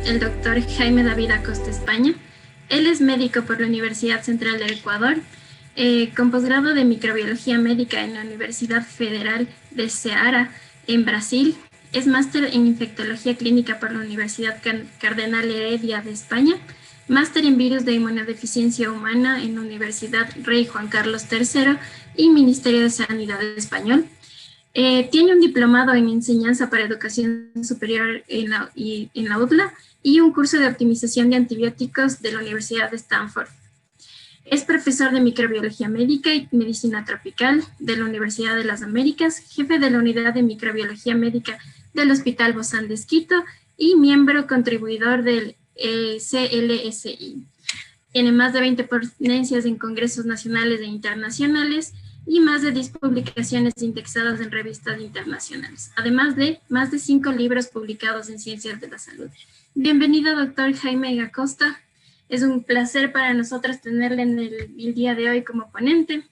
el doctor Jaime David Acosta España. Él es médico por la Universidad Central del Ecuador, con posgrado de microbiología médica en la Universidad Federal de Ceará, en Brasil. Es máster en infectología clínica por la Universidad Cardenal Heredia de España, máster en virus de inmunodeficiencia humana en la Universidad Rey Juan Carlos III y Ministerio de Sanidad Español. Tiene un diplomado en enseñanza para educación superior en la UDLA y un curso de optimización de antibióticos de la Universidad de Stanford. Es profesor de microbiología médica y medicina tropical de la Universidad de las Américas, jefe de la unidad de microbiología médica del Hospital Bozán de Quito y miembro contribuidor del CLSI. Tiene más de 20 ponencias en congresos nacionales e internacionales y más de 10 publicaciones indexadas en revistas internacionales, además de más de 5 libros publicados en ciencias de la salud. Bienvenido, doctor Jaime Acosta. Es un placer para nosotros tenerle en el día de hoy como ponente.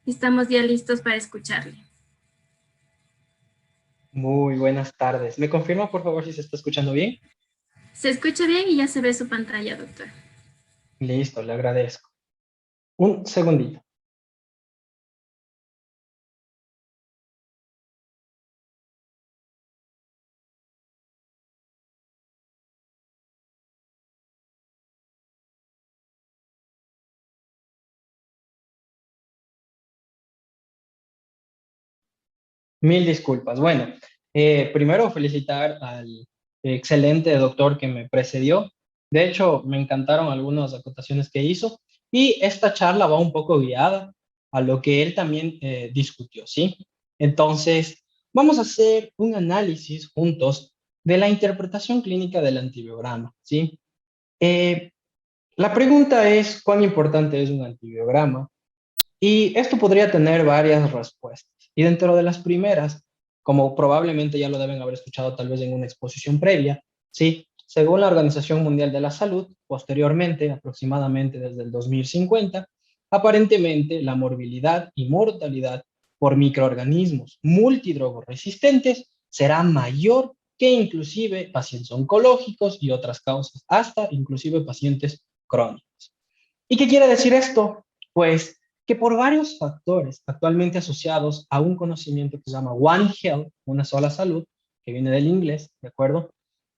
Estamos ya listos para escucharle. Muy buenas tardes. ¿Me confirma, por favor, si se está escuchando bien? Se escucha bien y ya se ve su pantalla, doctor. Listo, le agradezco. Un segundito. Mil disculpas. Bueno, primero felicitar al excelente doctor que me precedió. De hecho, me encantaron algunas acotaciones que hizo y esta charla va un poco guiada a lo que él también discutió, ¿sí? Entonces, vamos a hacer un análisis juntos de la interpretación clínica del antibiograma, ¿sí? Eh, la pregunta es, ¿cuán importante es un antibiograma? Y esto podría tener varias respuestas. Y dentro de las primeras, como probablemente ya lo deben haber escuchado tal vez en una exposición previa, ¿sí? Según la Organización Mundial de la Salud, posteriormente, aproximadamente desde el 2050, aparentemente la morbilidad y mortalidad por microorganismos multidrogoresistentes será mayor que inclusive pacientes oncológicos y otras causas, hasta inclusive pacientes crónicos. ¿Y qué quiere decir esto? Pues que por varios factores actualmente asociados a un conocimiento que se llama One Health, una sola salud, que viene del inglés, ¿de acuerdo?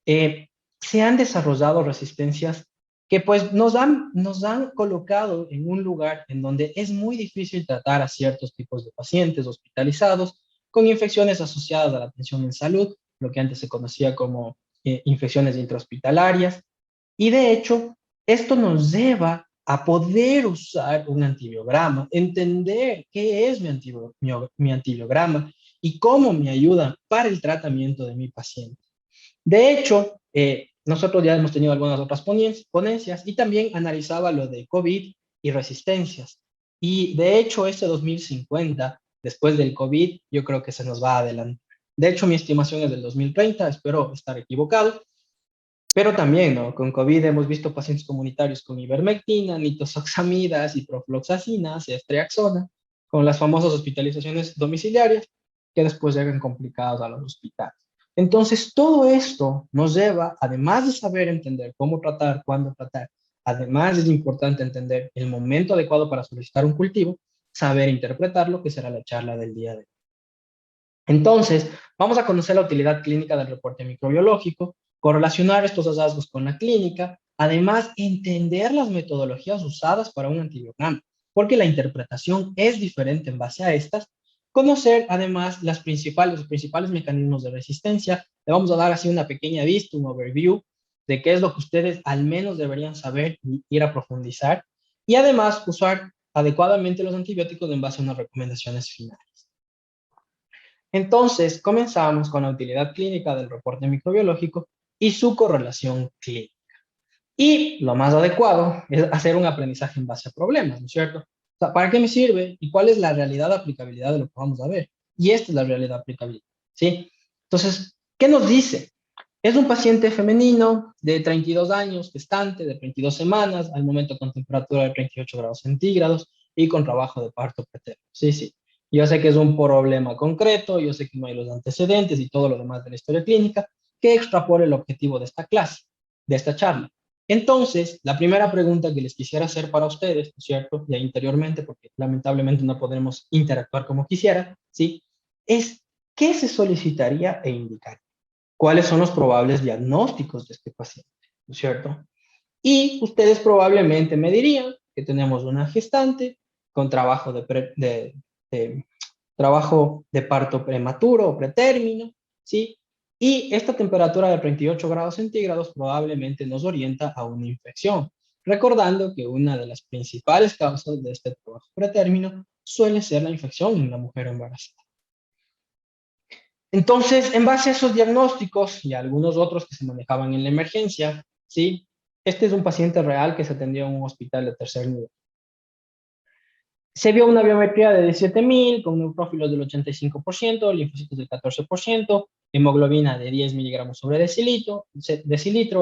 Se han desarrollado resistencias que pues nos han colocado en un lugar en donde es muy difícil tratar a ciertos tipos de pacientes hospitalizados con infecciones asociadas a la atención en salud, lo que antes se conocía como infecciones intrahospitalarias, y de hecho, esto nos lleva a poder usar un antibiograma, entender qué es mi antibiograma y cómo me ayuda para el tratamiento de mi paciente. De hecho, nosotros ya hemos tenido algunas otras ponencias y también analizaba lo de COVID y resistencias. Y de hecho, este 2050, después del COVID, yo creo que se nos va adelante. De hecho, mi estimación es del 2030, espero estar equivocado, pero también, ¿no? Con COVID hemos visto pacientes comunitarios con ivermectina, nitazoxamidas, ciprofloxacinas, ceftriaxona, con las famosas hospitalizaciones domiciliarias que después llegan complicados a los hospitales. Entonces, todo esto nos lleva, además de saber entender cómo tratar, cuándo tratar, además es importante entender el momento adecuado para solicitar un cultivo, saber interpretarlo, que será la charla del día de hoy. Entonces, vamos a conocer la utilidad clínica del reporte microbiológico, correlacionar estos hallazgos con la clínica, además entender las metodologías usadas para un antibiograma, porque la interpretación es diferente en base a estas, conocer además los principales mecanismos de resistencia, le vamos a dar así una pequeña vista, un overview de qué es lo que ustedes al menos deberían saber y ir a profundizar, y además usar adecuadamente los antibióticos en base a unas recomendaciones finales. Entonces, comenzamos con la utilidad clínica del reporte microbiológico y su correlación clínica. Y lo más adecuado es hacer un aprendizaje en base a problemas, ¿no es cierto? O sea, ¿para qué me sirve? ¿Y cuál es la realidad de aplicabilidad de lo que vamos a ver? Y esta es la realidad de aplicabilidad, ¿sí? Entonces, ¿qué nos dice? Es un paciente femenino de 32 años, gestante, de 22 semanas, al momento con temperatura de 38 grados centígrados y con trabajo de parto preterno. Sí, sí. Yo sé que es un problema concreto, yo sé que no hay los antecedentes y todo lo demás de la historia clínica, que extrapole el objetivo de esta clase. de esta charla. Entonces, la primera pregunta que les quisiera hacer para ustedes, ¿no es cierto? Ya interiormente, porque lamentablemente no podremos interactuar como quisiera, ¿sí? Es, ¿qué se solicitaría e indicaría? ¿Cuáles son los probables diagnósticos de este paciente? ¿No es cierto? Y ustedes probablemente me dirían que tenemos una gestante con trabajo de trabajo de parto prematuro o pretérmino, ¿sí? Y esta temperatura de 38 grados centígrados probablemente nos orienta a una infección, recordando que una de las principales causas de este trabajo pretérmino suele ser la infección en la mujer embarazada. Entonces, en base a esos diagnósticos y algunos otros que se manejaban en la emergencia, ¿sí? Este es un paciente real que se atendió en un hospital de tercer nivel. Se vio una biometría de 17.000 con neutrófilos del 85%, linfocitos del 14%, hemoglobina de 10 miligramos sobre decilitro,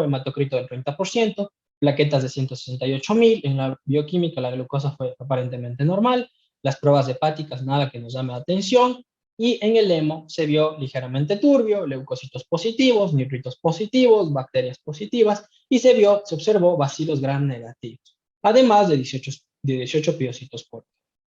hematocrito del 30%, plaquetas de 168.000. En la bioquímica la glucosa fue aparentemente normal, las pruebas hepáticas nada que nos llame la atención, y en el hemo se vio ligeramente turbio, leucocitos positivos, nitritos positivos, bacterias positivas, y se observó bacilos gram negativos, además de 18 piocitos por.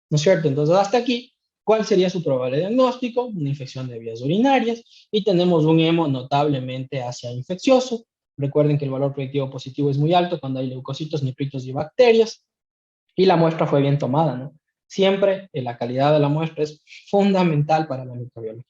¿No es cierto? Entonces, hasta aquí, ¿cuál sería su probable diagnóstico? Una infección de vías urinarias, y tenemos un hemo notablemente hacia infeccioso. Recuerden que el valor predictivo positivo es muy alto cuando hay leucocitos, nitritos y bacterias, y la muestra fue bien tomada, ¿no? Siempre la calidad de la muestra es fundamental para la microbiología.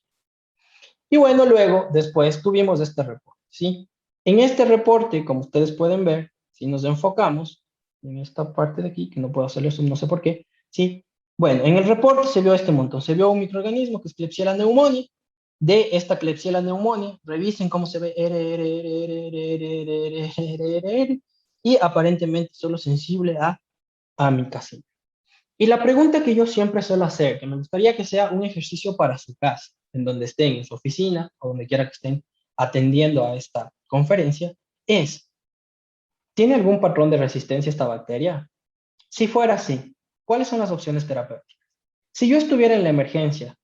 Y bueno, luego, después tuvimos este reporte, ¿sí? En este reporte, como ustedes pueden ver, si nos enfocamos en esta parte de aquí, que no puedo hacerlo, no sé por qué, ¿sí? Bueno, en el reporte se vio este montón, se vio un microorganismo que es Klebsiella pneumoniae. De esta Klebsiella pneumoniae, revisen cómo se ve, y aparentemente solo sensible a amicacina. Y la pregunta que yo siempre suelo hacer, que me gustaría que sea un ejercicio para su casa, en donde estén, en su oficina, o donde quiera que estén atendiendo a esta conferencia, es, ¿tiene algún patrón de resistencia esta bacteria? Si fuera así, ¿cuáles son las opciones terapéuticas? Si yo estuviera en la emergencia,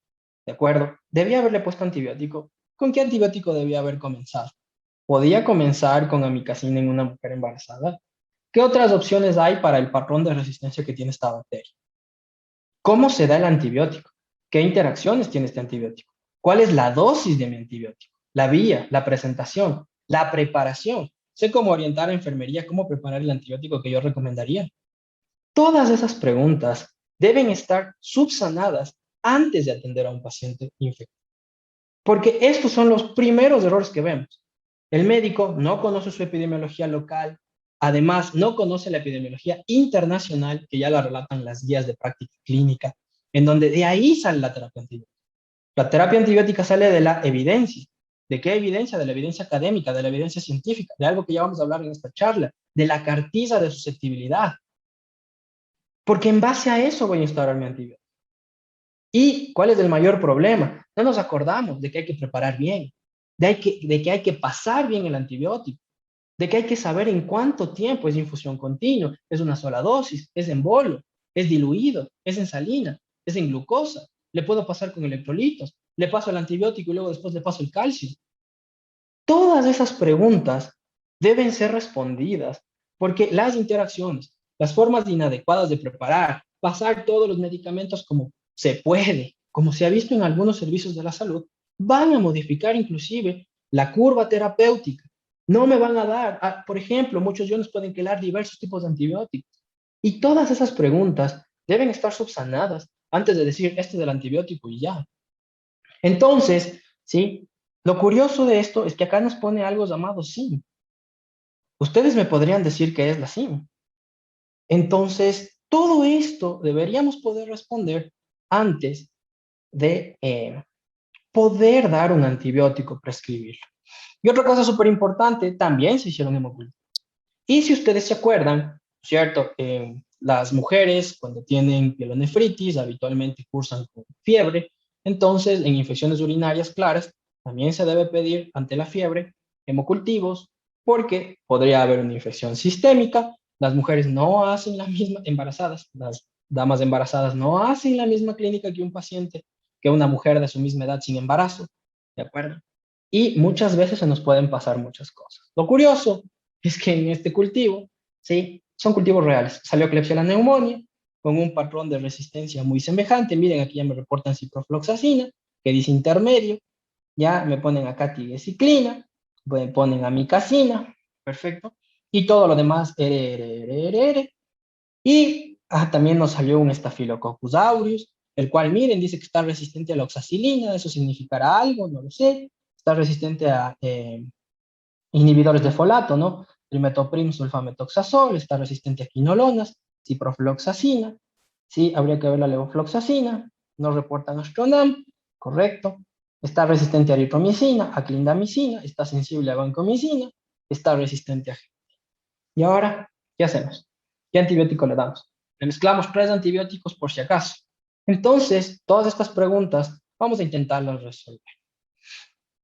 ¿de acuerdo? Debía haberle puesto antibiótico. ¿Con qué antibiótico debía haber comenzado? ¿Podía comenzar con amicacina en una mujer embarazada? ¿Qué otras opciones hay para el patrón de resistencia que tiene esta bacteria? ¿Cómo se da el antibiótico? ¿Qué interacciones tiene este antibiótico? ¿Cuál es la dosis de mi antibiótico? La vía, la presentación, la preparación. Sé cómo orientar a enfermería, cómo preparar el antibiótico que yo recomendaría. Todas esas preguntas deben estar subsanadas antes de atender a un paciente infectado. Porque estos son los primeros errores que vemos. El médico no conoce su epidemiología local, además no conoce la epidemiología internacional, que ya la relatan las guías de práctica clínica, en donde de ahí sale la terapia antibiótica. La terapia antibiótica sale de la evidencia. ¿De qué evidencia? De la evidencia académica, de la evidencia científica, de algo que ya vamos a hablar en esta charla, de la cartilla de susceptibilidad. Porque en base a eso voy a instaurar mi antibiótico. ¿Y cuál es el mayor problema? No nos acordamos de que hay que preparar bien, de que hay que pasar bien el antibiótico, de que hay que saber en cuánto tiempo es infusión continua, es una sola dosis, es en bolo, es diluido, es en salina, es en glucosa, le puedo pasar con electrolitos, le paso el antibiótico y luego después le paso el calcio. Todas esas preguntas deben ser respondidas porque las interacciones, las formas inadecuadas de preparar, pasar todos los medicamentos como se puede, como se ha visto en algunos servicios de la salud, van a modificar inclusive la curva terapéutica. No me van a dar, por ejemplo, muchos iones pueden quelar diversos tipos de antibióticos. Y todas esas preguntas deben estar subsanadas antes de decir, este es el antibiótico y ya. Entonces, ¿sí? Lo curioso de esto es que acá nos pone algo llamado SIM. Ustedes me podrían decir qué es la SIM. Entonces, todo esto deberíamos poder responder antes de poder dar un antibiótico, prescribirlo. Y otra cosa súper importante, también se hicieron hemocultivos. Y si ustedes se acuerdan, ¿cierto? Las mujeres cuando tienen pielonefritis habitualmente cursan con fiebre, entonces en infecciones urinarias claras también se debe pedir ante la fiebre hemocultivos porque podría haber una infección sistémica. Las mujeres no hacen la misma, embarazadas, las damas embarazadas no hacen la misma clínica que un paciente, que una mujer de su misma edad sin embarazo, ¿de acuerdo? Y muchas veces se nos pueden pasar muchas cosas. Lo curioso es que en este cultivo, ¿sí? Son cultivos reales. Salió Klebsiella pneumoniae con un patrón de resistencia muy semejante. Miren, aquí ya me reportan ciprofloxacina, que dice intermedio. Ya me ponen acá tigecyclina, me ponen amicacina, perfecto. Y todo lo demás, Y también nos salió un Staphylococcus aureus, el cual, miren, dice que está resistente a la oxacilina, eso significará algo, no lo sé. Está resistente a inhibidores de folato, ¿no? Trimethoprim sulfametoxazol, está resistente a quinolonas, ciprofloxacina, sí, habría que ver la levofloxacina, no reportan astronam, correcto. Está resistente a eritromicina, a clindamicina, está sensible a vancomicina, está resistente a... Y ahora, ¿qué hacemos? ¿Qué antibiótico le damos? Le mezclamos 3 antibióticos por si acaso. Entonces, todas estas preguntas vamos a intentarlas resolver.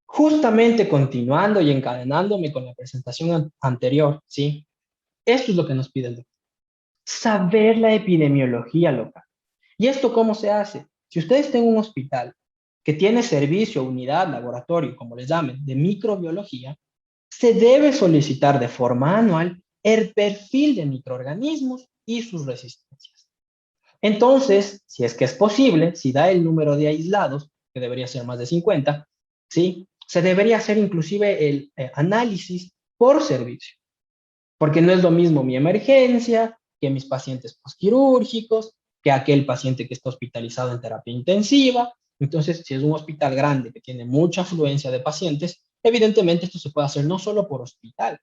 Justamente continuando y encadenándome con la presentación anterior, ¿sí? Esto es lo que nos pide el doctor. Saber la epidemiología local. ¿Y esto cómo se hace? Si ustedes tienen un hospital que tiene servicio, unidad, laboratorio, como les llamen, de microbiología, se debe solicitar de forma anual el perfil de microorganismos y sus resistencias. Entonces, si es que es posible, si da el número de aislados, que debería ser más de 50, ¿sí? Se debería hacer inclusive el análisis por servicio, porque no es lo mismo mi emergencia que mis pacientes postquirúrgicos, que aquel paciente que está hospitalizado en terapia intensiva. Entonces, si es un hospital grande que tiene mucha afluencia de pacientes, evidentemente esto se puede hacer no solo por hospital,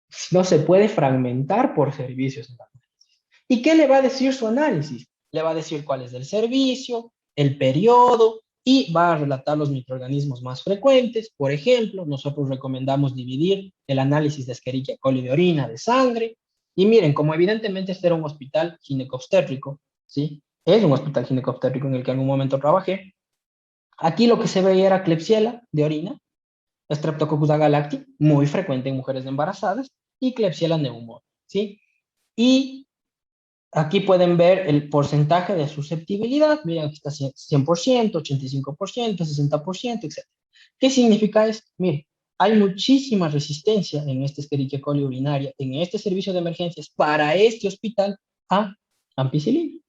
sino se puede fragmentar por servicios. ¿Y qué le va a decir su análisis? Le va a decir cuál es el servicio, el periodo, y va a relatar los microorganismos más frecuentes. Por ejemplo, nosotros recomendamos dividir el análisis de Escherichia coli de orina, de sangre. Y miren, como evidentemente este era un hospital ginecobstétrico, ¿sí? Es un hospital ginecobstétrico en el que en algún momento trabajé. Aquí lo que se veía era Klebsiella de orina, Streptococcus agalacti, muy frecuente en mujeres embarazadas, y Klebsiella pneumoniae, ¿sí? Y aquí pueden ver el porcentaje de susceptibilidad. Miren, aquí está 100%, 85%, 60%, etc. ¿Qué significa esto? Miren, hay muchísima resistencia en este Escherichia coli urinaria, en este servicio de emergencias para este hospital a ampicilina.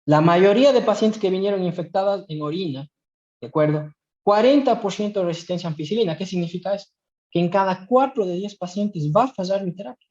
La mayoría de pacientes que vinieron infectadas en orina, ¿de acuerdo? 40% de resistencia a ampicilina. ¿Qué significa eso? Que en cada 4 de 10 pacientes va a fallar mi terapia.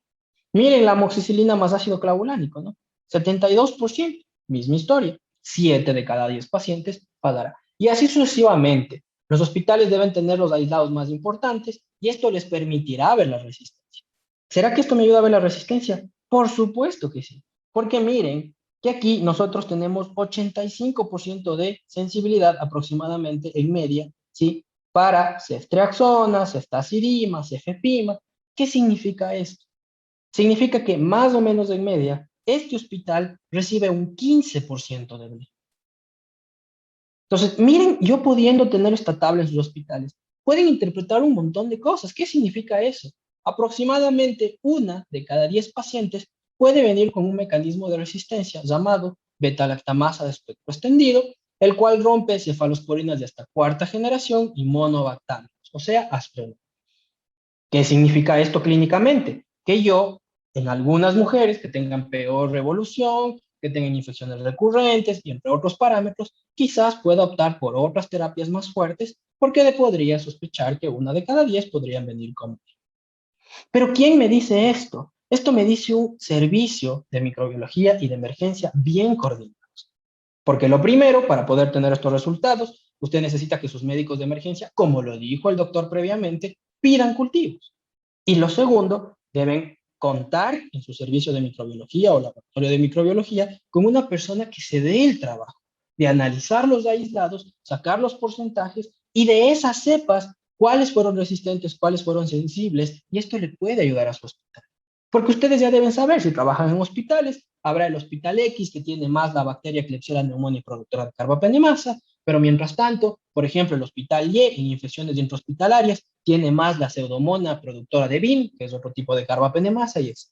Miren la amoxicilina más ácido clavulánico, ¿no? 72%, misma historia. 7 de cada 10 pacientes fallará. Y así sucesivamente. Los hospitales deben tener los aislados más importantes y esto les permitirá ver la resistencia. ¿Será que esto me ayuda a ver la resistencia? Por supuesto que sí. Porque miren que aquí nosotros tenemos 85% de sensibilidad aproximadamente en media, ¿sí? Para ceftriaxona, ceftazidima, cefepima. ¿Qué significa esto? Significa que más o menos en media, este hospital recibe un 15% de beneficio. Entonces, miren, yo pudiendo tener esta tabla en sus hospitales, pueden interpretar un montón de cosas. ¿Qué significa eso? Aproximadamente 1 de cada 10 pacientes puede venir con un mecanismo de resistencia llamado beta-lactamasa de espectro extendido, el cual rompe cefalosporinas de hasta 4ª generación y monobactámicos, o sea, aspirin. ¿Qué significa esto clínicamente? Que yo, en algunas mujeres que tengan peor revolución, que tengan infecciones recurrentes y entre otros parámetros, quizás pueda optar por otras terapias más fuertes porque le podría sospechar que 1 de cada 10 podrían venir conmigo. Pero ¿quién me dice esto? Esto me dice un servicio de microbiología y de emergencia bien coordinado. Porque lo primero, para poder tener estos resultados, usted necesita que sus médicos de emergencia, como lo dijo el doctor previamente, pidan cultivos. Y lo segundo, deben contar en su servicio de microbiología o laboratorio de microbiología con una persona que se dé el trabajo de analizar los aislados, sacar los porcentajes y de esas cepas cuáles fueron resistentes, cuáles fueron sensibles, y esto le puede ayudar a su hospital. Porque ustedes ya deben saber, si trabajan en hospitales, habrá el hospital X que tiene más la bacteria Klebsiella pneumoniae productora de carbapenemasa, pero mientras tanto, por ejemplo, el hospital Y en infecciones intrahospitalarias tiene más la pseudomonas productora de BIM, que es otro tipo de carbapenemasa y eso.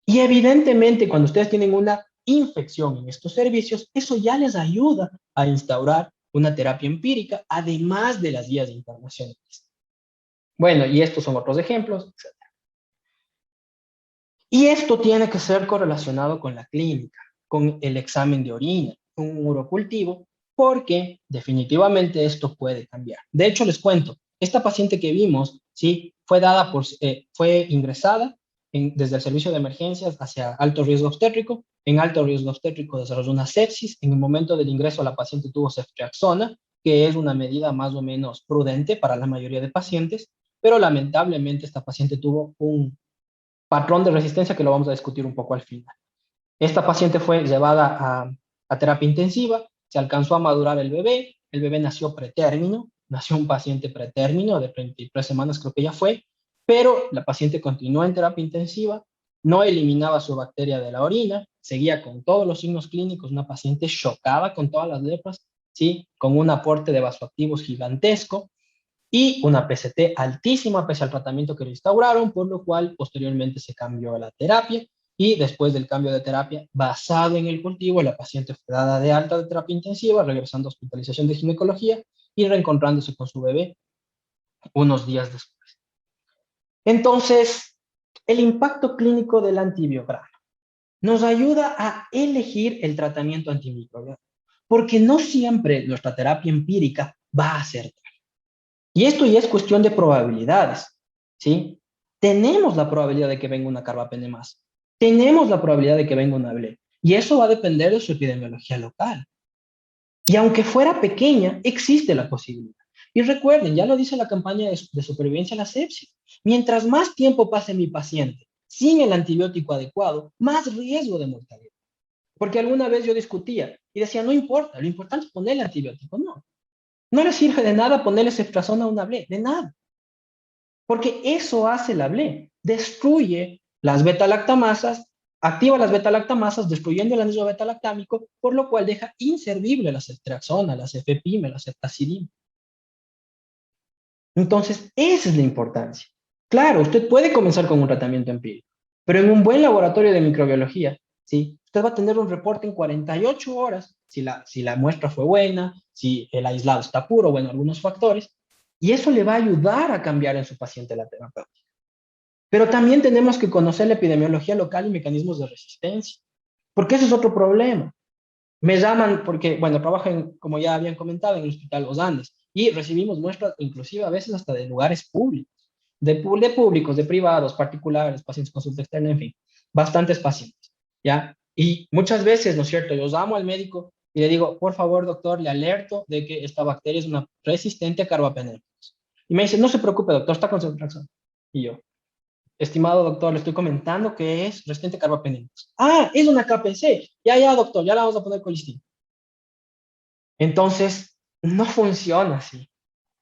Y evidentemente, cuando ustedes tienen una infección en estos servicios, eso ya les ayuda a instaurar una terapia empírica, además de las guías internacionales. Bueno, y estos son otros ejemplos, etc. Y esto tiene que ser correlacionado con la clínica, con el examen de orina, con un urocultivo, porque definitivamente esto puede cambiar. De hecho, les cuento, esta paciente que vimos, ¿sí? Fue ingresada desde el servicio de emergencias hacia alto riesgo obstétrico. En alto riesgo obstétrico desarrolló una sepsis. En el momento del ingreso, la paciente tuvo ceftriaxona, que es una medida más o menos prudente para la mayoría de pacientes, pero lamentablemente esta paciente tuvo un patrón de resistencia que lo vamos a discutir un poco al final. Esta paciente fue llevada a terapia intensiva, se alcanzó a madurar el bebé nació pretérmino, nació un paciente pretérmino de 33 semanas creo que ya fue, pero la paciente continuó en terapia intensiva, no eliminaba su bacteria de la orina, seguía con todos los signos clínicos, una paciente chocada con todas las lepras, ¿sí? Con un aporte de vasoactivos gigantesco, y una PCT altísima pese al tratamiento que le instauraron, por lo cual posteriormente se cambió la terapia y después del cambio de terapia basado en el cultivo, la paciente fue dada de alta de terapia intensiva, regresando a hospitalización de ginecología y reencontrándose con su bebé unos días después. Entonces, el impacto clínico del antibiograma nos ayuda a elegir el tratamiento antimicrobiano, porque no siempre nuestra terapia empírica va a ser. Y esto ya es cuestión de probabilidades, ¿sí? Tenemos la probabilidad de que venga una carbapene más. Tenemos la probabilidad de que venga una BLE. Y eso va a depender de su epidemiología local. Y aunque fuera pequeña, existe la posibilidad. Y recuerden, ya lo dice la campaña de supervivencia a la sepsis. Mientras más tiempo pase mi paciente sin el antibiótico adecuado, más riesgo de mortalidad. Porque alguna vez yo discutía y decía, no importa, lo importante es ponerle antibiótico. No, no le sirve de nada ponerle ceftriaxona a una BLE, de nada. Porque eso hace la BLE, destruye las beta-lactamasas, activa las beta-lactamasas, destruyendo el anillo beta-lactámico, por lo cual deja inservible la ceftriaxona, la cefepime, la ceftazidima. Entonces, esa es la importancia. Claro, usted puede comenzar con un tratamiento empírico, pero en un buen laboratorio de microbiología, ¿sí? Usted va a tener un reporte en 48 horas, si la muestra fue buena, si el aislado está puro, bueno, algunos factores, y eso le va a ayudar a cambiar en su paciente la terapia. Pero también tenemos que conocer la epidemiología local y mecanismos de resistencia, porque ese es otro problema. Me llaman porque, bueno, trabajo como ya habían comentado, en el Hospital Los Andes, y recibimos muestras, inclusive a veces hasta de lugares públicos, de públicos, de privados, particulares, pacientes con consulta externa, en fin, bastantes pacientes, ¿ya? Y muchas veces, ¿no es cierto? Yo llamo al médico y le digo, por favor, doctor, le alerto de que esta bacteria es una resistente a carbapenems. Y me dice, no se preocupe, doctor, está con ceftriaxona. Y yo, estimado doctor, le estoy comentando que es resistente a carbapenems. Ah, es una KPC. Ya, doctor, ya la vamos a poner colistina. Entonces, no funciona así.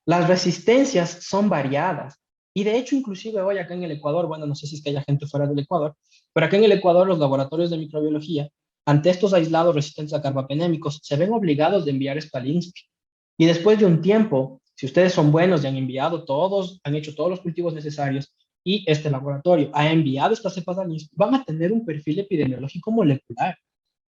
Las resistencias son variadas. Y de hecho, inclusive hoy acá en el Ecuador, bueno, no sé si es que haya gente fuera del Ecuador, pero acá en el Ecuador los laboratorios de microbiología, ante estos aislados resistentes a carbapenémicos, se ven obligados de enviar Spalinsky. Y después de un tiempo, si ustedes son buenos y han enviado todos, han hecho todos los cultivos necesarios, y este laboratorio ha enviado estas cepas al INSPI, van a tener un perfil epidemiológico molecular.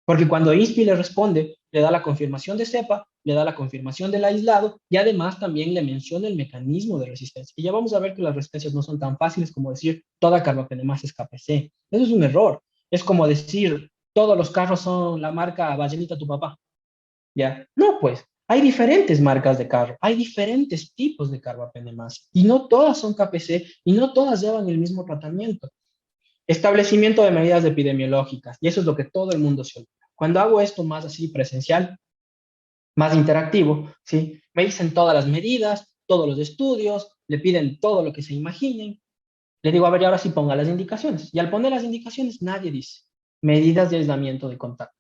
Porque cuando INSPI le responde, le da la confirmación de cepa, le da la confirmación del aislado y además también le menciona el mecanismo de resistencia. Y ya vamos a ver que las resistencias no son tan fáciles como decir toda carbapenemasa es KPC. Eso es un error. Es como decir todos los carros son la marca Vallenita tu papá. ¿Ya? No, pues hay diferentes marcas de carro, hay diferentes tipos de carbapenemasa y no todas son KPC y no todas llevan el mismo tratamiento. Establecimiento de medidas epidemiológicas, y eso es lo que todo el mundo se olvida. Cuando hago esto más así presencial, más interactivo, ¿sí? Me dicen todas las medidas, todos los estudios, le piden todo lo que se imaginen. Le digo, a ver, y ahora sí ponga las indicaciones. Y al poner las indicaciones, nadie dice medidas de aislamiento de contacto.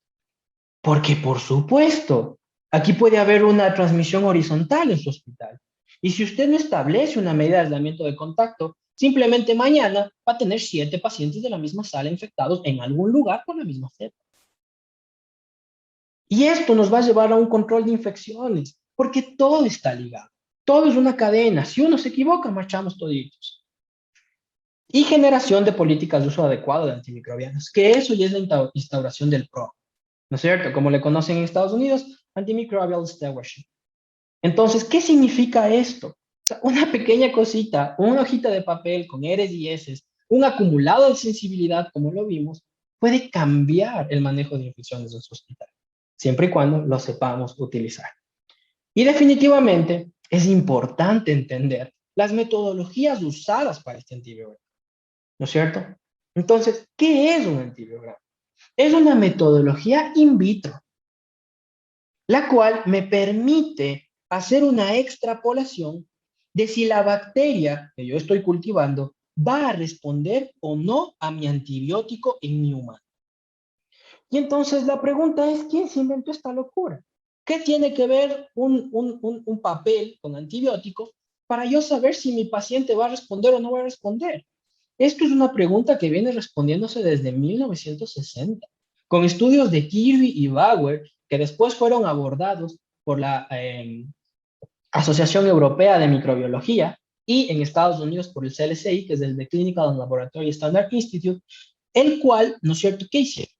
Porque, por supuesto, aquí puede haber una transmisión horizontal en su hospital. Y si usted no establece una medida de aislamiento de contacto, simplemente mañana va a tener 7 pacientes de la misma sala infectados en algún lugar con la misma cepa. Y esto nos va a llevar a un control de infecciones, porque todo está ligado. Todo es una cadena. Si uno se equivoca, marchamos toditos. Y generación de políticas de uso adecuado de antimicrobianos, que eso ya es la instauración del PRO, ¿no es cierto? Como le conocen en Estados Unidos, Antimicrobial Stewardship. Entonces, ¿qué significa esto? sea, una pequeña cosita, una hojita de papel con eres y eses, un acumulado de sensibilidad, como lo vimos, puede cambiar el manejo de infecciones en su hospital, siempre y cuando lo sepamos utilizar. Y definitivamente es importante entender las metodologías usadas para este antibiograma, ¿no es cierto? Entonces, ¿qué es un antibiograma? Es una metodología in vitro, la cual me permite hacer una extrapolación de si la bacteria que yo estoy cultivando va a responder o no a mi antibiótico en mi humano. Y entonces la pregunta es, ¿quién se inventó esta locura? ¿Qué tiene que ver un papel con antibióticos para yo saber si mi paciente va a responder o no va a responder? Esto es una pregunta que viene respondiéndose desde 1960, con estudios de Kirby y Bauer, que después fueron abordados por la Asociación Europea de Microbiología y en Estados Unidos por el CLSI, que es el The Clinical and Laboratory Standard Institute, el cual, ¿no es cierto?, ¿qué hicieron?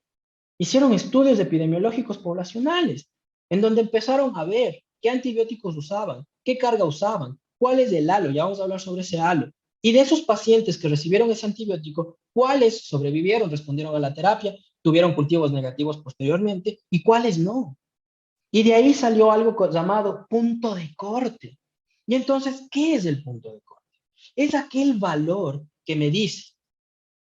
Hicieron estudios epidemiológicos poblacionales, en donde empezaron a ver qué antibióticos usaban, qué carga usaban, cuál es el halo, ya vamos a hablar sobre ese halo, y de esos pacientes que recibieron ese antibiótico, cuáles sobrevivieron, respondieron a la terapia, tuvieron cultivos negativos posteriormente, y cuáles no. Y de ahí salió algo llamado punto de corte. Y entonces, ¿qué es el punto de corte? Es aquel valor que me dice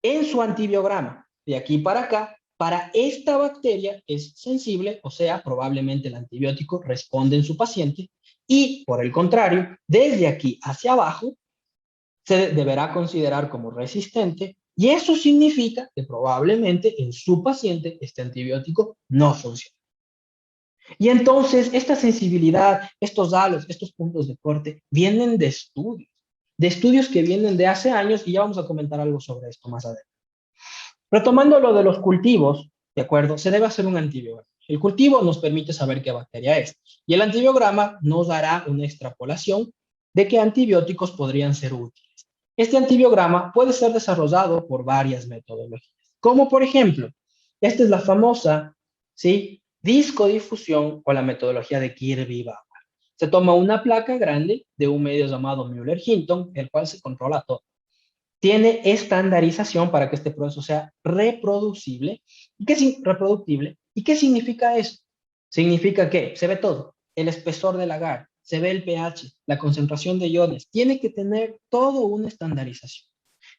en su antibiograma, de aquí para acá, para esta bacteria es sensible, o sea, probablemente el antibiótico responde en su paciente, y por el contrario, desde aquí hacia abajo, se deberá considerar como resistente, y eso significa que probablemente en su paciente este antibiótico no funciona. Y entonces, esta sensibilidad, estos halos, estos puntos de corte, vienen de estudios que vienen de hace años, y ya vamos a comentar algo sobre esto más adelante. Retomando lo de los cultivos, ¿de acuerdo? Se debe hacer un antibiograma. El cultivo nos permite saber qué bacteria es, y el antibiograma nos dará una extrapolación de qué antibióticos podrían ser útiles. Este antibiograma puede ser desarrollado por varias metodologías, como por ejemplo, esta es la famosa, ¿sí?, discodifusión o la metodología de Kirby-Bauer. Se toma una placa grande de un medio llamado Müller-Hinton, el cual se controla todo. Tiene estandarización para que este proceso sea reproducible. Reproductible. ¿Y qué significa eso? Significa que se ve todo, el espesor del agar, se ve el pH, la concentración de iones, tiene que tener todo una estandarización.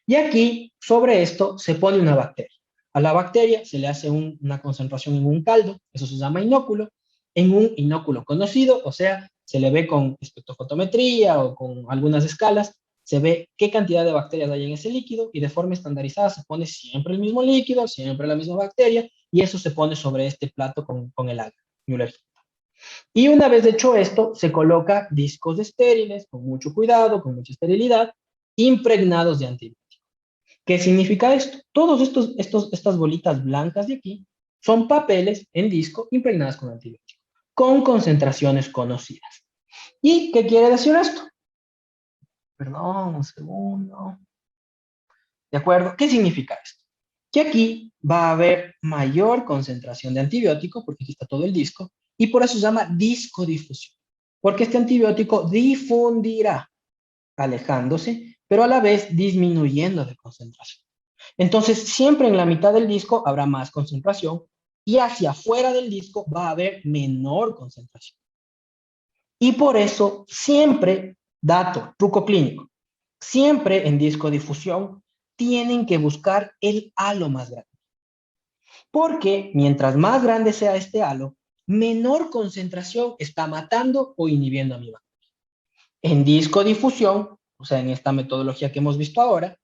Y aquí, sobre esto, se pone una bacteria. A la bacteria se le hace una concentración en un caldo, eso se llama inóculo, en un inóculo conocido, o sea, se le ve con espectrofotometría o con algunas escalas, se ve qué cantidad de bacterias hay en ese líquido y de forma estandarizada se pone siempre el mismo líquido, siempre la misma bacteria, y eso se pone sobre este plato con el agar. Y una vez hecho esto, se coloca discos estériles, con mucho cuidado, con mucha esterilidad, impregnados de antibióticos. ¿Qué significa esto? Todos estas bolitas blancas de aquí son papeles en disco impregnadas con antibióticos, con concentraciones conocidas. ¿Y qué quiere decir esto? Perdón, un segundo. ¿De acuerdo? ¿Qué significa esto? Que aquí va a haber mayor concentración de antibiótico, porque aquí está todo el disco, y por eso se llama discodifusión, porque este antibiótico difundirá, alejándose, pero a la vez disminuyendo de concentración. Entonces, siempre en la mitad del disco habrá más concentración, y hacia afuera del disco va a haber menor concentración. Y por eso, siempre, dato, truco clínico, siempre en discodifusión tienen que buscar el halo más grande. Porque mientras más grande sea este halo, menor concentración está matando o inhibiendo a mi bacteria. En discodifusión, o sea, en esta metodología que hemos visto ahora,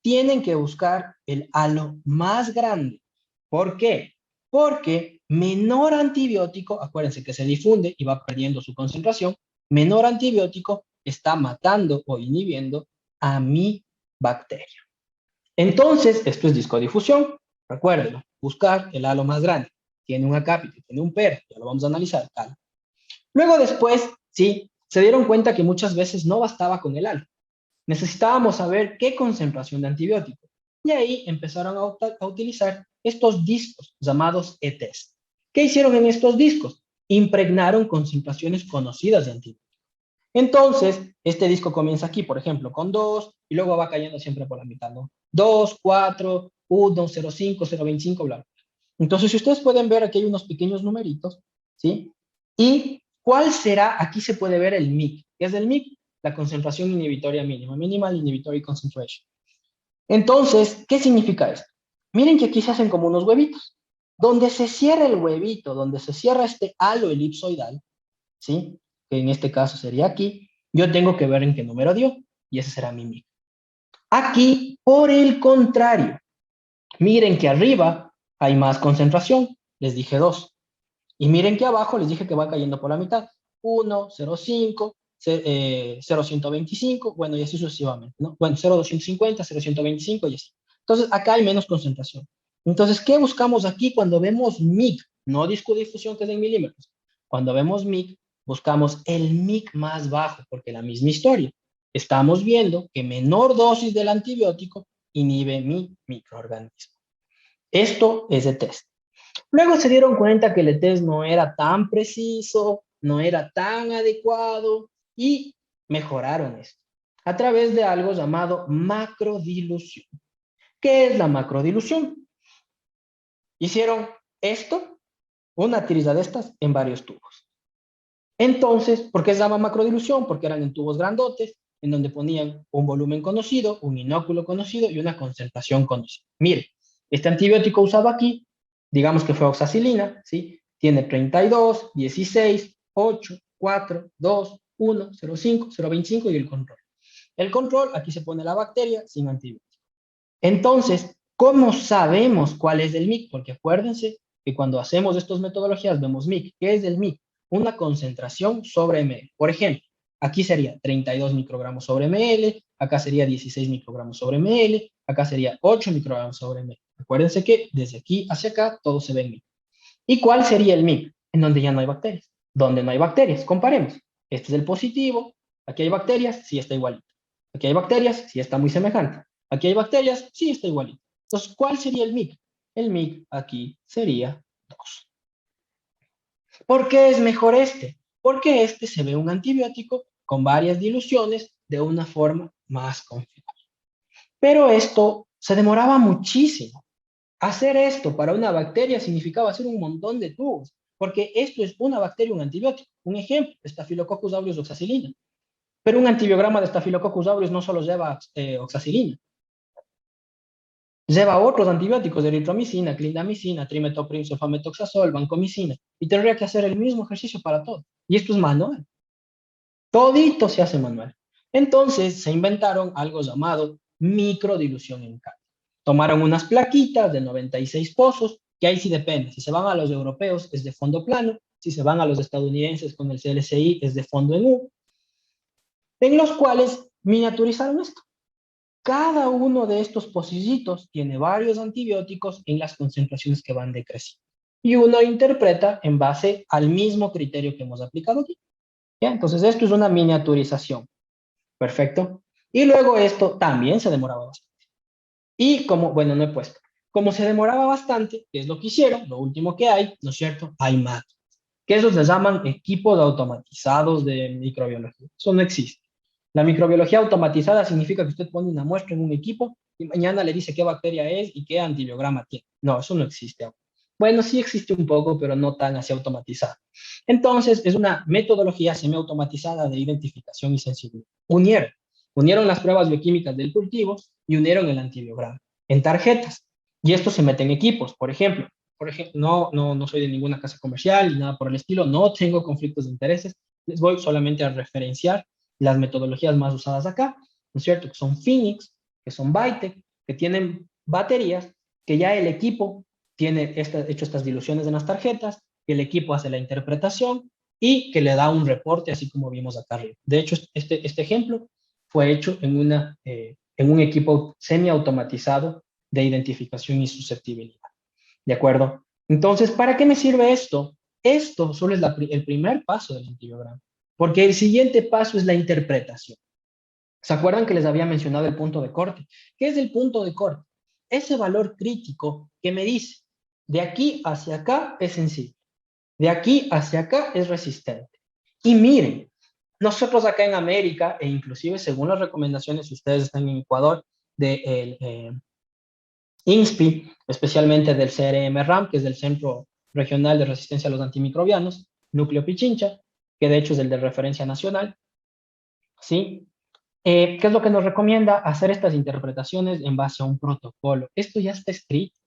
tienen que buscar el halo más grande. ¿Por qué? Porque menor antibiótico, acuérdense que se difunde y va perdiendo su concentración, menor antibiótico está matando o inhibiendo a mi bacteria. Entonces, esto es discodifusión. Recuérdenlo, buscar el halo más grande. Tiene un acápite, tiene un PER, ya lo vamos a analizar. Tal. Luego después, sí, se dieron cuenta que muchas veces no bastaba con el halo. Necesitábamos saber qué concentración de antibiótico. Y ahí empezaron a utilizar estos discos llamados ETs. ¿Qué hicieron en estos discos? Impregnaron concentraciones conocidas de antibióticos. Entonces, este disco comienza aquí, por ejemplo, con 2, y luego va cayendo siempre por la mitad, ¿no? 2, 4, 1, 0, 5, 0, 25, bla, bla. Entonces, si ustedes pueden ver, aquí hay unos pequeños numeritos, ¿sí? ¿Y cuál será? Aquí se puede ver el MIC. ¿Qué es el MIC? La concentración inhibitoria mínima, Minimal Inhibitory Concentration. Entonces, ¿qué significa esto? Miren que aquí se hacen como unos huevitos. Donde se cierra el huevito, donde se cierra este halo elipsoidal, ¿sí? Que en este caso sería aquí, yo tengo que ver en qué número dio, y ese será mi MIC. Aquí, por el contrario, miren que arriba hay más concentración, les dije 2. Y miren que abajo les dije que va cayendo por la mitad. 1, 0,5, 0,125, bueno, y así sucesivamente, ¿no? Bueno, 0,250, 0,125 y así. Entonces, acá hay menos concentración. Entonces, ¿qué buscamos aquí cuando vemos MIC? No disco de difusión, que es en milímetros. Cuando vemos MIC, buscamos el MIC más bajo, porque la misma historia. Estamos viendo que menor dosis del antibiótico inhibe mi microorganismo. Esto es de test. Luego se dieron cuenta que el test no era tan preciso, no era tan adecuado y mejoraron esto a través de algo llamado macrodilución. ¿Qué es la macrodilución? Hicieron esto, una tiriza de estas, en varios tubos. Entonces, ¿por qué se llama macrodilución? Porque eran en tubos grandotes, en donde ponían un volumen conocido, un inóculo conocido y una concentración conocida. Mire, este antibiótico usado aquí, digamos que fue oxacilina, ¿sí? Tiene 32, 16, 8, 4, 2, 1, 0,5, 0,25 y el control. El control, aquí se pone la bacteria sin antibiótico. Entonces, ¿cómo sabemos cuál es el MIC? Porque acuérdense que cuando hacemos estas metodologías vemos MIC. ¿Qué es el MIC? Una concentración sobre ml. Por ejemplo, aquí sería 32 microgramos sobre ml, acá sería 16 microgramos sobre ml, acá sería 8 microgramos sobre ml. Acuérdense que desde aquí hacia acá todo se ve en MIC. ¿Y cuál sería el MIC? En donde ya no hay bacterias. Donde no hay bacterias, comparemos. Este es el positivo, aquí hay bacterias, sí está igualito. Aquí hay bacterias, sí está muy semejante. Aquí hay bacterias, sí está igualito. Entonces, ¿cuál sería el MIC? El MIC aquí sería 2. ¿Por qué es mejor este? Porque este se ve un antibiótico con varias diluciones de una forma más confiable. Pero esto se demoraba muchísimo. Hacer esto para una bacteria significaba hacer un montón de tubos, porque esto es una bacteria, un antibiótico. Un ejemplo, Staphylococcus aureus oxacilina. Pero un antibiograma de Staphylococcus aureus no solo lleva oxacilina, lleva otros antibióticos, eritromicina, clindamicina, trimetopril, sulfametoxazol, vancomicina, y tendría que hacer el mismo ejercicio para todo. Y esto es manual. Todito se hace manual. Entonces se inventaron algo llamado microdilución en cálculo. Tomaron unas plaquitas de 96 pozos, que ahí sí depende. Si se van a los europeos es de fondo plano, si se van a los estadounidenses con el CLCI es de fondo en U, en los cuales miniaturizaron esto. Cada uno de estos pocillitos tiene varios antibióticos en las concentraciones que van decreciendo. Y uno interpreta en base al mismo criterio que hemos aplicado aquí. ¿Ya? Entonces esto es una miniaturización. Perfecto. Y luego esto también se demoraba bastante. Y como, bueno, no he puesto. Como se demoraba bastante, ¿qué es lo que hicieron? Lo último que hay, ¿no es cierto? Hay más. Que esos les llaman equipos automatizados de microbiología. Eso no existe. La microbiología automatizada significa que usted pone una muestra en un equipo y mañana le dice qué bacteria es y qué antibiograma tiene. No, eso no existe aún. Bueno, sí existe un poco, pero no tan así automatizada. Entonces, es una metodología semiautomatizada de identificación y sensibilidad. Unieron las pruebas bioquímicas del cultivo y unieron el antibiograma en tarjetas. Y esto se mete en equipos. Por ejemplo, no soy de ninguna casa comercial ni nada por el estilo, no tengo conflictos de intereses, les voy solamente a referenciar las metodologías más usadas acá, ¿no es cierto? Que son Phoenix, que son Bytec, que tienen baterías, que ya el equipo tiene hecho estas diluciones en las tarjetas, que el equipo hace la interpretación y que le da un reporte, así como vimos acá arriba. De hecho, este ejemplo fue hecho en un equipo semiautomatizado de identificación y susceptibilidad. ¿De acuerdo? Entonces, ¿para qué me sirve esto? Esto solo es el primer paso del antibiograma, porque el siguiente paso es la interpretación. ¿Se acuerdan que les había mencionado el punto de corte? ¿Qué es el punto de corte? Ese valor crítico que me dice, de aquí hacia acá es sensible, de aquí hacia acá es resistente. Y miren, Nosotros acá en América, e inclusive según las recomendaciones, si ustedes están en Ecuador, de INSPI, especialmente del CRM-RAM, que es del Centro Regional de Resistencia a los Antimicrobianos, Núcleo Pichincha, que de hecho es el de referencia nacional, ¿sí? ¿Qué es lo que nos recomienda? Hacer estas interpretaciones en base a un protocolo. Esto ya está escrito,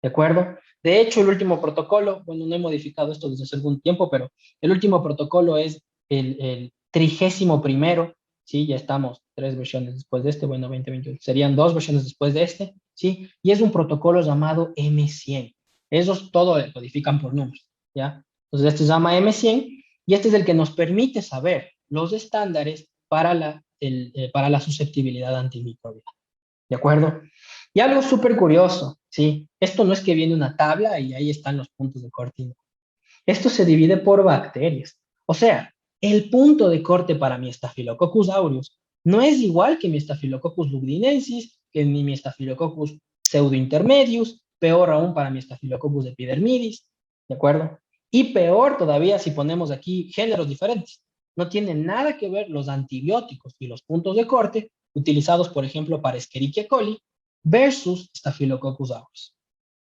¿de acuerdo? De hecho, el último protocolo, bueno, no he modificado esto desde hace algún tiempo, pero el último protocolo es el 31º, ¿sí? Ya estamos 3 versiones después de este, bueno, 2021, serían 2 versiones después de este, ¿sí? Y es un protocolo llamado M100. Esos todo codifican por números, ¿ya? Entonces, este se llama M100 y este es el que nos permite saber los estándares para la susceptibilidad antimicrobiana, ¿de acuerdo? Y algo súper curioso, ¿sí? Esto no es que viene una tabla y ahí están los puntos de corte. No. Esto se divide por bacterias. O sea, el punto de corte para mi Staphylococcus aureus no es igual que mi Staphylococcus lugdunensis, que mi Staphylococcus pseudointermedius, peor aún para mi Staphylococcus epidermidis, ¿de acuerdo? Y peor todavía si ponemos aquí géneros diferentes. No tienen nada que ver los antibióticos y los puntos de corte utilizados, por ejemplo, para Escherichia coli versus Staphylococcus aureus.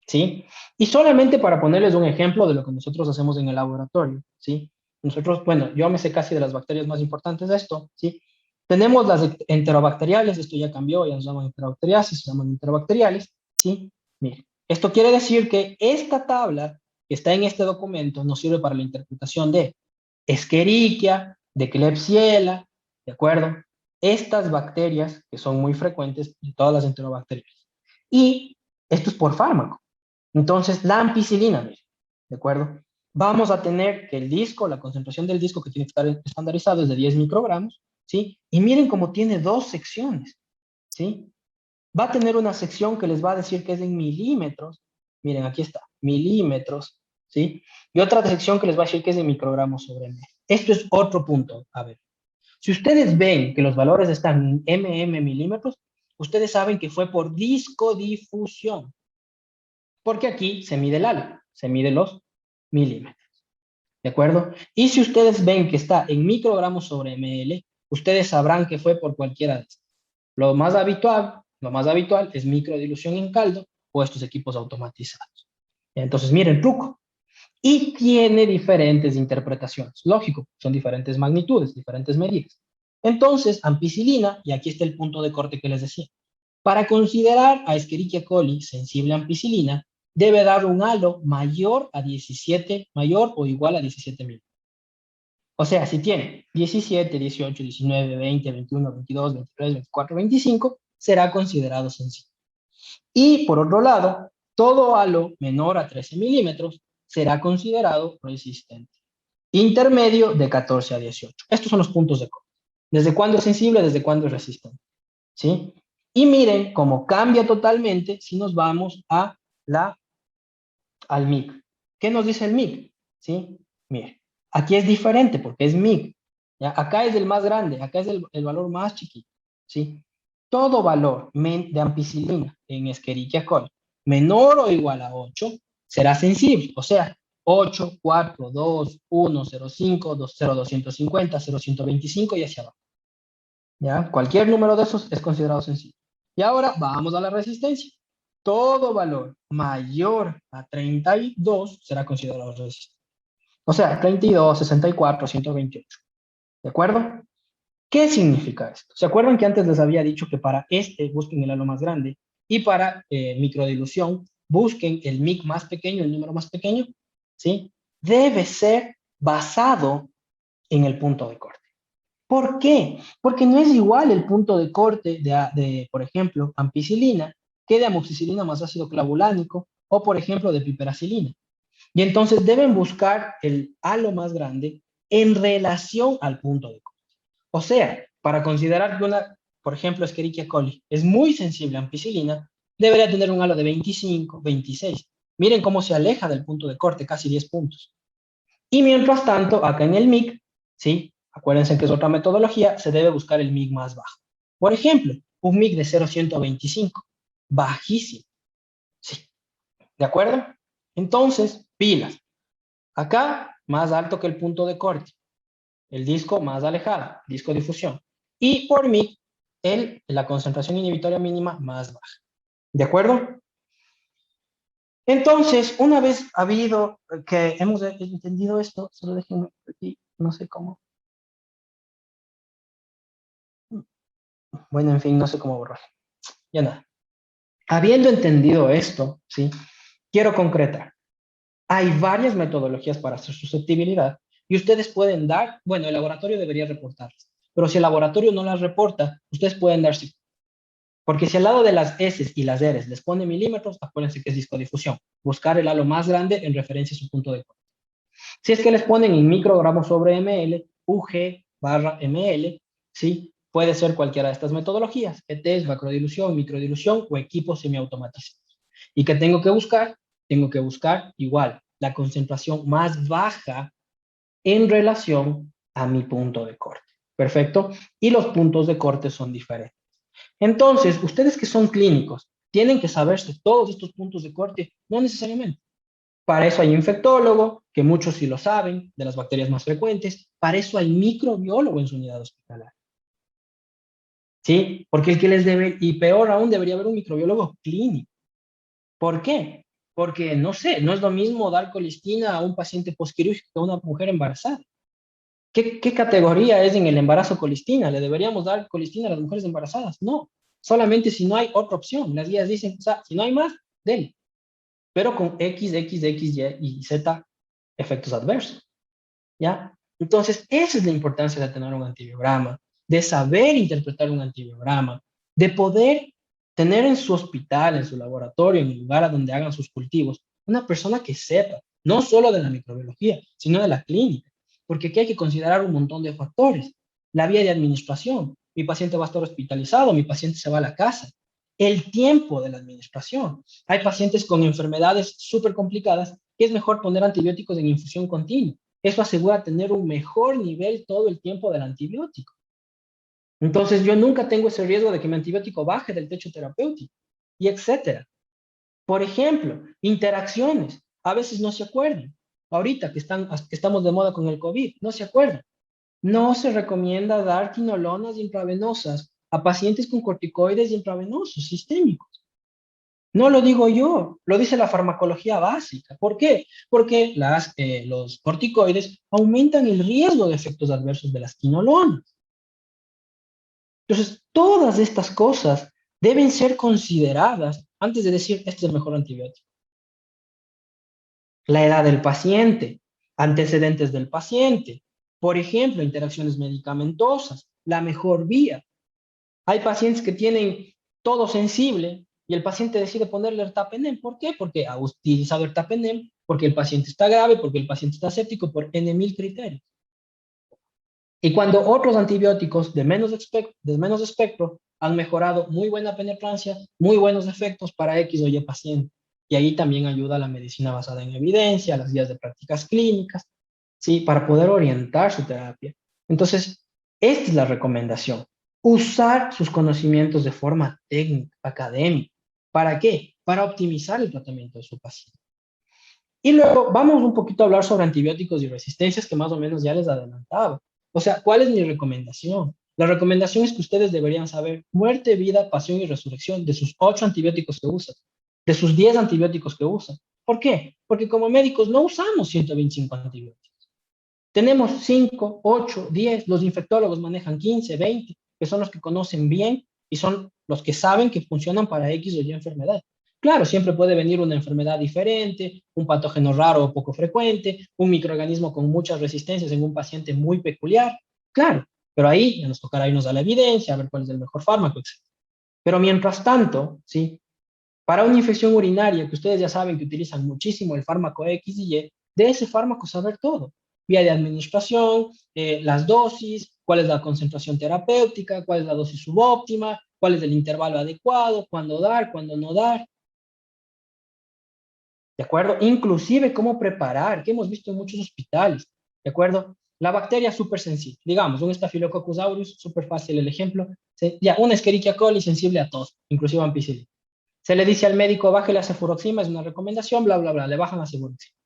¿Sí? Y solamente para ponerles un ejemplo de lo que nosotros hacemos en el laboratorio, ¿sí? Nosotros, bueno, yo me sé casi de las bacterias más importantes de esto, ¿sí? Tenemos las enterobacteriales, esto ya cambió, ya nos llaman enterobacteriasis, se llaman enterobacteriales, ¿sí? Mire, esto quiere decir que esta tabla que está en este documento nos sirve para la interpretación de Escherichia, de Klebsiella, ¿de acuerdo? Estas bacterias que son muy frecuentes en todas las enterobacterias. Y esto es por fármaco. Entonces, la ampicilina, ¿de acuerdo? Vamos a tener que el disco, la concentración del disco que tiene que estar estandarizado es de 10 microgramos, ¿sí? Y miren cómo tiene 2 secciones, ¿sí? Va a tener una sección que les va a decir que es en milímetros, miren, aquí está, milímetros, ¿sí? Y otra sección que les va a decir que es en microgramos sobre ml. Esto es otro punto, a ver. Si ustedes ven que los valores están en milímetros, ustedes saben que fue por discodifusión, porque aquí se mide el halo, se mide los milímetros, ¿de acuerdo? Y si ustedes ven que está en microgramos sobre ml, ustedes sabrán que fue por cualquiera de estos. Lo más habitual es microdilución en caldo o estos equipos automatizados. Entonces, miren, truco. Y tiene diferentes interpretaciones. Lógico, son diferentes magnitudes, diferentes medidas. Entonces, ampicilina, y aquí está el punto de corte que les decía. Para considerar a Escherichia coli sensible a ampicilina, debe dar un halo mayor a 17, mayor o igual a 17.000. O sea, si tiene 17, 18, 19, 20, 21, 22, 23, 24, 25, será considerado sensible. Y por otro lado, todo halo menor a 13 milímetros será considerado resistente. Intermedio de 14 a 18. Estos son los puntos de corte. ¿Desde cuándo es sensible? ¿Desde cuándo es resistente? ¿Sí? Y miren cómo cambia totalmente si nos vamos al MIC. ¿Qué nos dice el MIC? ¿Sí? Miren, aquí es diferente porque es MIC. ¿Ya? Acá es el más grande, acá es el valor más chiquito. ¿Sí? Todo valor de ampicilina en Escherichia coli menor o igual a 8 será sensible. O sea, 8, 4, 2, 1, 0, 5, 0, 250, 0, 125 y hacia abajo. ¿Ya? Cualquier número de esos es considerado sensible. Y ahora vamos a la resistencia. Todo valor mayor a 32 será considerado resistente. O sea, 32, 64, 128. ¿De acuerdo? ¿Qué significa esto? ¿Se acuerdan que antes les había dicho que para este busquen el halo más grande y para microdilución busquen el MIC más pequeño, el número más pequeño? ¿Sí? Debe ser basado en el punto de corte. ¿Por qué? Porque no es igual el punto de corte por ejemplo, ampicilina que de amoxicilina más ácido clavulánico o, por ejemplo, de piperacilina. Y entonces deben buscar el halo más grande en relación al punto de corte. O sea, para considerar que por ejemplo, Escherichia coli es muy sensible a ampicilina, debería tener un halo de 25, 26. Miren cómo se aleja del punto de corte, casi 10 puntos. Y mientras tanto, acá en el MIC, ¿sí? Acuérdense que es otra metodología, se debe buscar el MIC más bajo. Por ejemplo, un MIC de 0,125, bajísimo, ¿sí? ¿De acuerdo? Entonces, pilas. Acá, más alto que el punto de corte. el disco más alejado, disco difusión. Y por mí, la concentración inhibitoria mínima más baja. ¿De acuerdo? Entonces, una vez habido que hemos entendido esto, solo déjenme aquí, no sé cómo. Bueno, en fin, no sé cómo borrar. Ya nada. Habiendo entendido esto, ¿sí? Quiero concretar. Hay varias metodologías para hacer susceptibilidad y ustedes pueden dar, bueno, el laboratorio debería reportarlas, pero si el laboratorio no las reporta, ustedes pueden dar sí. Porque si al lado de las S y las R les pone milímetros, acuérdense que es discodifusión. Buscar el halo más grande en referencia a su punto de corte. Si es que les ponen en microgramos sobre ml, UG barra ml, ¿sí? Puede ser cualquiera de estas metodologías, ETS, macrodilución, microdilución o equipos semiautomatizados. ¿Y qué tengo que buscar? Tengo que buscar igual la concentración más baja en relación a mi punto de corte. ¿Perfecto? Y los puntos de corte son diferentes. Entonces, ustedes que son clínicos, tienen que saberse todos estos puntos de corte, no necesariamente. Para eso hay infectólogo, que muchos sí lo saben, de las bacterias más frecuentes. Para eso hay microbiólogo en su unidad hospitalaria. ¿Sí? Porque el que les debe, y peor aún, debería haber un microbiólogo clínico. ¿Por qué? Porque, no sé, no es lo mismo dar colistina a un paciente posquirúrgico que a una mujer embarazada. ¿Qué categoría es en el embarazo colistina? ¿Le deberíamos dar colistina a las mujeres embarazadas? No, solamente si no hay otra opción. Las guías dicen, o sea, si no hay más, denle. Pero con X, X, X, Y Z efectos adversos. ¿Ya? Entonces, esa es la importancia de tener un antibiograma, de saber interpretar un antibiograma, de poder tener en su hospital, en su laboratorio, en el lugar a donde hagan sus cultivos, una persona que sepa, no solo de la microbiología, sino de la clínica, porque aquí hay que considerar un montón de factores. La vía de administración, mi paciente va a estar hospitalizado, mi paciente se va a la casa, el tiempo de la administración. Hay pacientes con enfermedades súper complicadas que es mejor poner antibióticos en infusión continua. Eso asegura tener un mejor nivel todo el tiempo del antibiótico. Entonces yo nunca tengo ese riesgo de que mi antibiótico baje del techo terapéutico y etcétera. Por ejemplo, interacciones. A veces no se acuerdan. Ahorita que estamos de moda con el COVID, no se acuerdan. No se recomienda dar quinolonas intravenosas a pacientes con corticoides intravenosos sistémicos. No lo digo yo, lo dice la farmacología básica. ¿Por qué? Porque los corticoides aumentan el riesgo de efectos adversos de las quinolonas. Entonces, todas estas cosas deben ser consideradas antes de decir, este es el mejor antibiótico. La edad del paciente, antecedentes del paciente, por ejemplo, interacciones medicamentosas, la mejor vía. Hay pacientes que tienen todo sensible y el paciente decide ponerle ertapenem. ¿Por qué? Porque ha utilizado ertapenem, porque el paciente está grave, porque el paciente está séptico, por N.000 criterios. Y cuando otros antibióticos de menos espectro han mejorado muy buena penetrancia, muy buenos efectos para X o Y paciente. Y ahí también ayuda la medicina basada en evidencia, las guías de prácticas clínicas, ¿sí? Para poder orientar su terapia. Entonces, esta es la recomendación. Usar sus conocimientos de forma técnica, académica. ¿Para qué? Para optimizar el tratamiento de su paciente. Y luego vamos un poquito a hablar sobre antibióticos y resistencias que más o menos ya les adelantaba. O sea, ¿cuál es mi recomendación? La recomendación es que ustedes deberían saber muerte, vida, pasión y resurrección de sus 8 antibióticos que usan, de sus 10 antibióticos que usan. ¿Por qué? Porque como médicos no usamos 125 antibióticos. Tenemos 5, 8, 10, los infectólogos manejan 15, 20, que son los que conocen bien y son los que saben que funcionan para X o Y enfermedad. Claro, siempre puede venir una enfermedad diferente, un patógeno raro o poco frecuente, un microorganismo con muchas resistencias en un paciente muy peculiar. Claro, pero ahí ya nos tocará irnos a la evidencia, a ver cuál es el mejor fármaco, etc. Pero mientras tanto, ¿sí? Para una infección urinaria, que ustedes ya saben que utilizan muchísimo el fármaco X y Y, de ese fármaco saber todo. Vía de administración, las dosis, cuál es la concentración terapéutica, cuál es la dosis subóptima, cuál es el intervalo adecuado, cuándo dar, cuándo no dar. ¿De acuerdo? Inclusive cómo preparar, que hemos visto en muchos hospitales. ¿De acuerdo? La bacteria es súper sencilla. Digamos, un Staphylococcus aureus, súper fácil el ejemplo. Ya, una Escherichia coli sensible a tos, inclusive a ampicilina. Se le dice al médico, baje la cefuroxima, es una recomendación, bla, bla, bla, le bajan la cefuroxima.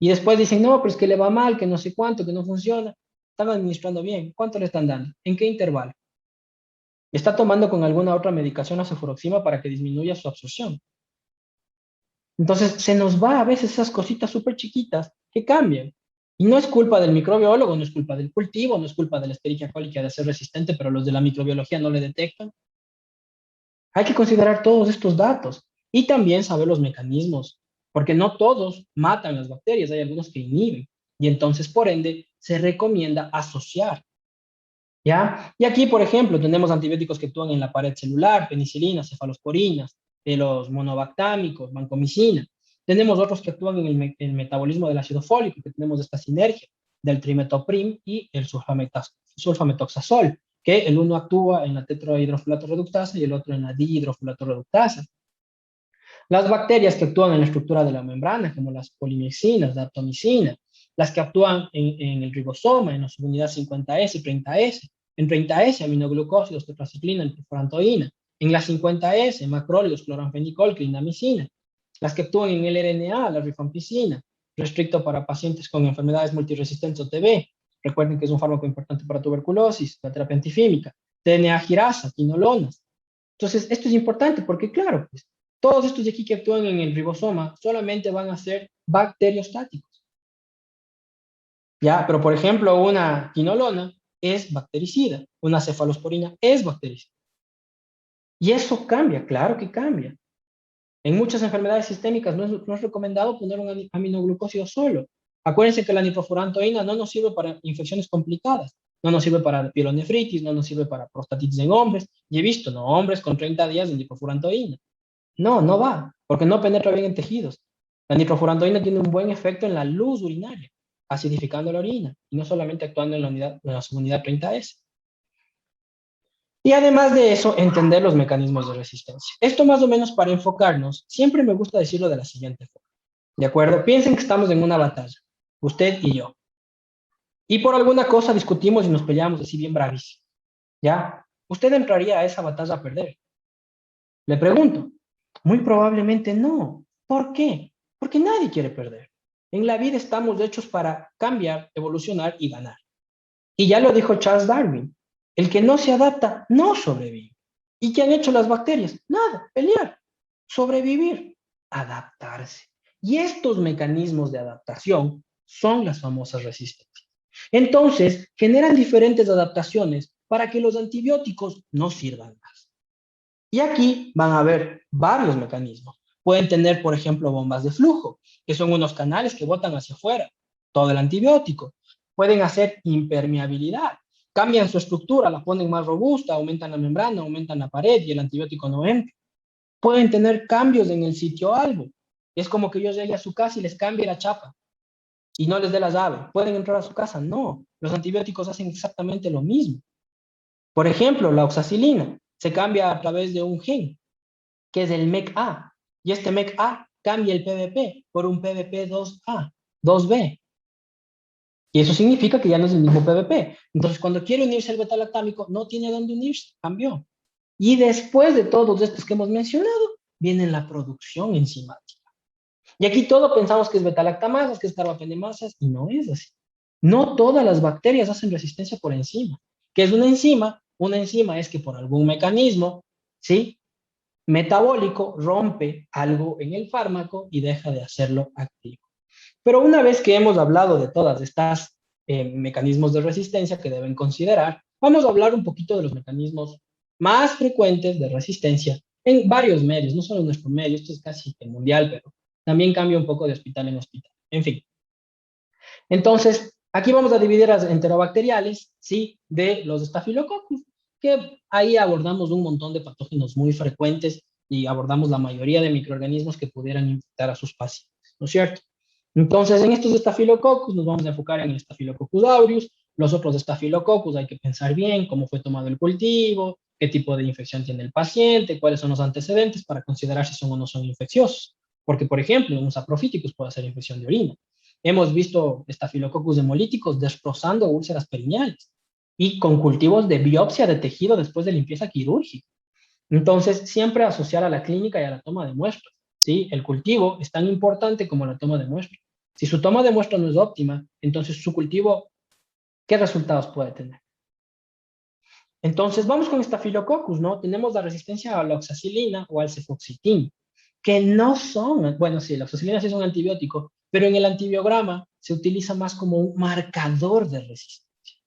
Y después dicen, no, pero es que le va mal, que no sé cuánto, que no funciona. ¿Están administrando bien? ¿Cuánto le están dando? ¿En qué intervalo? ¿Está tomando con alguna otra medicación la cefuroxima para que disminuya su absorción? Entonces, se nos va a veces esas cositas súper chiquitas que cambian. Y no es culpa del microbiólogo, no es culpa del cultivo, no es culpa de la Escherichia coli que ha de ser resistente, pero los de la microbiología no le detectan. Hay que considerar todos estos datos y también saber los mecanismos, porque no todos matan las bacterias, hay algunos que inhiben. Y entonces, por ende, se recomienda asociar. ¿Ya? Y aquí, por ejemplo, tenemos antibióticos que actúan en la pared celular, penicilina, cefalosporinas, los monobactámicos, vancomicina. Tenemos otros que actúan en el metabolismo del ácido fólico, que tenemos esta sinergia del trimetoprim y el sulfametoxazol, que el uno actúa en la tetrahidrofulatorreductasa y el otro en la dihidrofulatorreductasa. Las bacterias que actúan en la estructura de la membrana, como las polimixinas, la daptomicina, las que actúan en el ribosoma, en la subunidad 50S, 30S, en 30S, aminoglucósidos, tetraciclina, perforantoína, en la 50S, macrólidos, cloranfenicol, clindamicina, las que actúan en el RNA, la rifampicina, restricto para pacientes con enfermedades multiresistentes o TB, recuerden que es un fármaco importante para tuberculosis, la terapia antifímica, DNA girasa, quinolonas. Entonces, esto es importante porque, claro, pues, todos estos de aquí que actúan en el ribosoma solamente van a ser bacteriostáticos. ¿Ya? Pero, por ejemplo, una quinolona es bactericida, una cefalosporina es bactericida. Y eso cambia, claro que cambia. En muchas enfermedades sistémicas no es recomendado poner un aminoglucósido solo. Acuérdense que la nitrofurantoína no nos sirve para infecciones complicadas, no nos sirve para pielonefritis, no nos sirve para prostatitis en hombres. Y he visto, no, hombres con 30 días de nitrofurantoína. No, no va, porque no penetra bien en tejidos. La nitrofurantoína tiene un buen efecto en la luz urinaria, acidificando la orina, y no solamente actuando en la subunidad 30S. Y además de eso, entender los mecanismos de resistencia. Esto más o menos para enfocarnos, siempre me gusta decirlo de la siguiente forma. ¿De acuerdo? Piensen que estamos en una batalla, usted y yo. Y por alguna cosa discutimos y nos peleamos así bien bravísimo. ¿Ya? ¿Usted entraría a esa batalla a perder? Le pregunto. Muy probablemente no. ¿Por qué? Porque nadie quiere perder. En la vida estamos hechos para cambiar, evolucionar y ganar. Y ya lo dijo Charles Darwin, el que no se adapta no sobrevive. ¿Y qué han hecho las bacterias? Nada, pelear, sobrevivir, adaptarse. Y estos mecanismos de adaptación son las famosas resistencias. Entonces, generan diferentes adaptaciones para que los antibióticos no sirvan más. Y aquí van a haber varios mecanismos. Pueden tener, por ejemplo, bombas de flujo, que son unos canales que botan hacia afuera todo el antibiótico. Pueden hacer impermeabilidad, cambian su estructura, la ponen más robusta, aumentan la membrana, aumentan la pared y el antibiótico no entra. Pueden tener cambios en el sitio algo. Es como que yo llegue a su casa y les cambie la chapa y no les dé la llave. ¿Pueden entrar a su casa? No. Los antibióticos hacen exactamente lo mismo. Por ejemplo, la oxacilina se cambia a través de un gen, que es el MEC-A, y este MEC-A cambia el PVP por un PVP2A, 2B. Y eso significa que ya no es el mismo PVP. Entonces, cuando quiere unirse el betalactámico, no tiene dónde unirse, cambió. Y después de todos estos que hemos mencionado, viene la producción enzimática. Y aquí todo pensamos que es betalactamasas, que es carbapenemasas, y no es así. No todas las bacterias hacen resistencia por enzima. ¿Qué es una enzima? Una enzima es que por algún mecanismo, ¿sí?, metabólico, rompe algo en el fármaco y deja de hacerlo activo. Pero una vez que hemos hablado de todas estas mecanismos de resistencia que deben considerar, vamos a hablar un poquito de los mecanismos más frecuentes de resistencia en varios medios, no solo en nuestro medio, esto es casi mundial, pero también cambia un poco de hospital en hospital. En fin. Entonces, aquí vamos a dividir las enterobacteriales, ¿sí?, de los estafilococcus, que ahí abordamos un montón de patógenos muy frecuentes y abordamos la mayoría de microorganismos que pudieran infectar a sus pacientes, ¿no es cierto? Entonces, en estos estafilococcus nos vamos a enfocar en el Staphylococcus aureus. Los otros estafilococcus hay que pensar bien cómo fue tomado el cultivo, qué tipo de infección tiene el paciente, cuáles son los antecedentes para considerar si son o no son infecciosos. Porque, por ejemplo, en un saprofíticus puede ser infección de orina. Hemos visto estafilococcus hemolíticos destrozando úlceras perineales y con cultivos de biopsia de tejido después de limpieza quirúrgica. Entonces, siempre asociar a la clínica y a la toma de muestras, ¿sí? El cultivo es tan importante como la toma de muestras. Si su toma de muestras no es óptima, entonces su cultivo ¿Qué resultados puede tener? Entonces, vamos con Staphylococcus, ¿no? Tenemos la resistencia a la oxacilina o al cefoxitin, que no son, bueno, sí, la oxacilina sí es un antibiótico, pero en el antibiograma se utiliza más como un marcador de resistencia.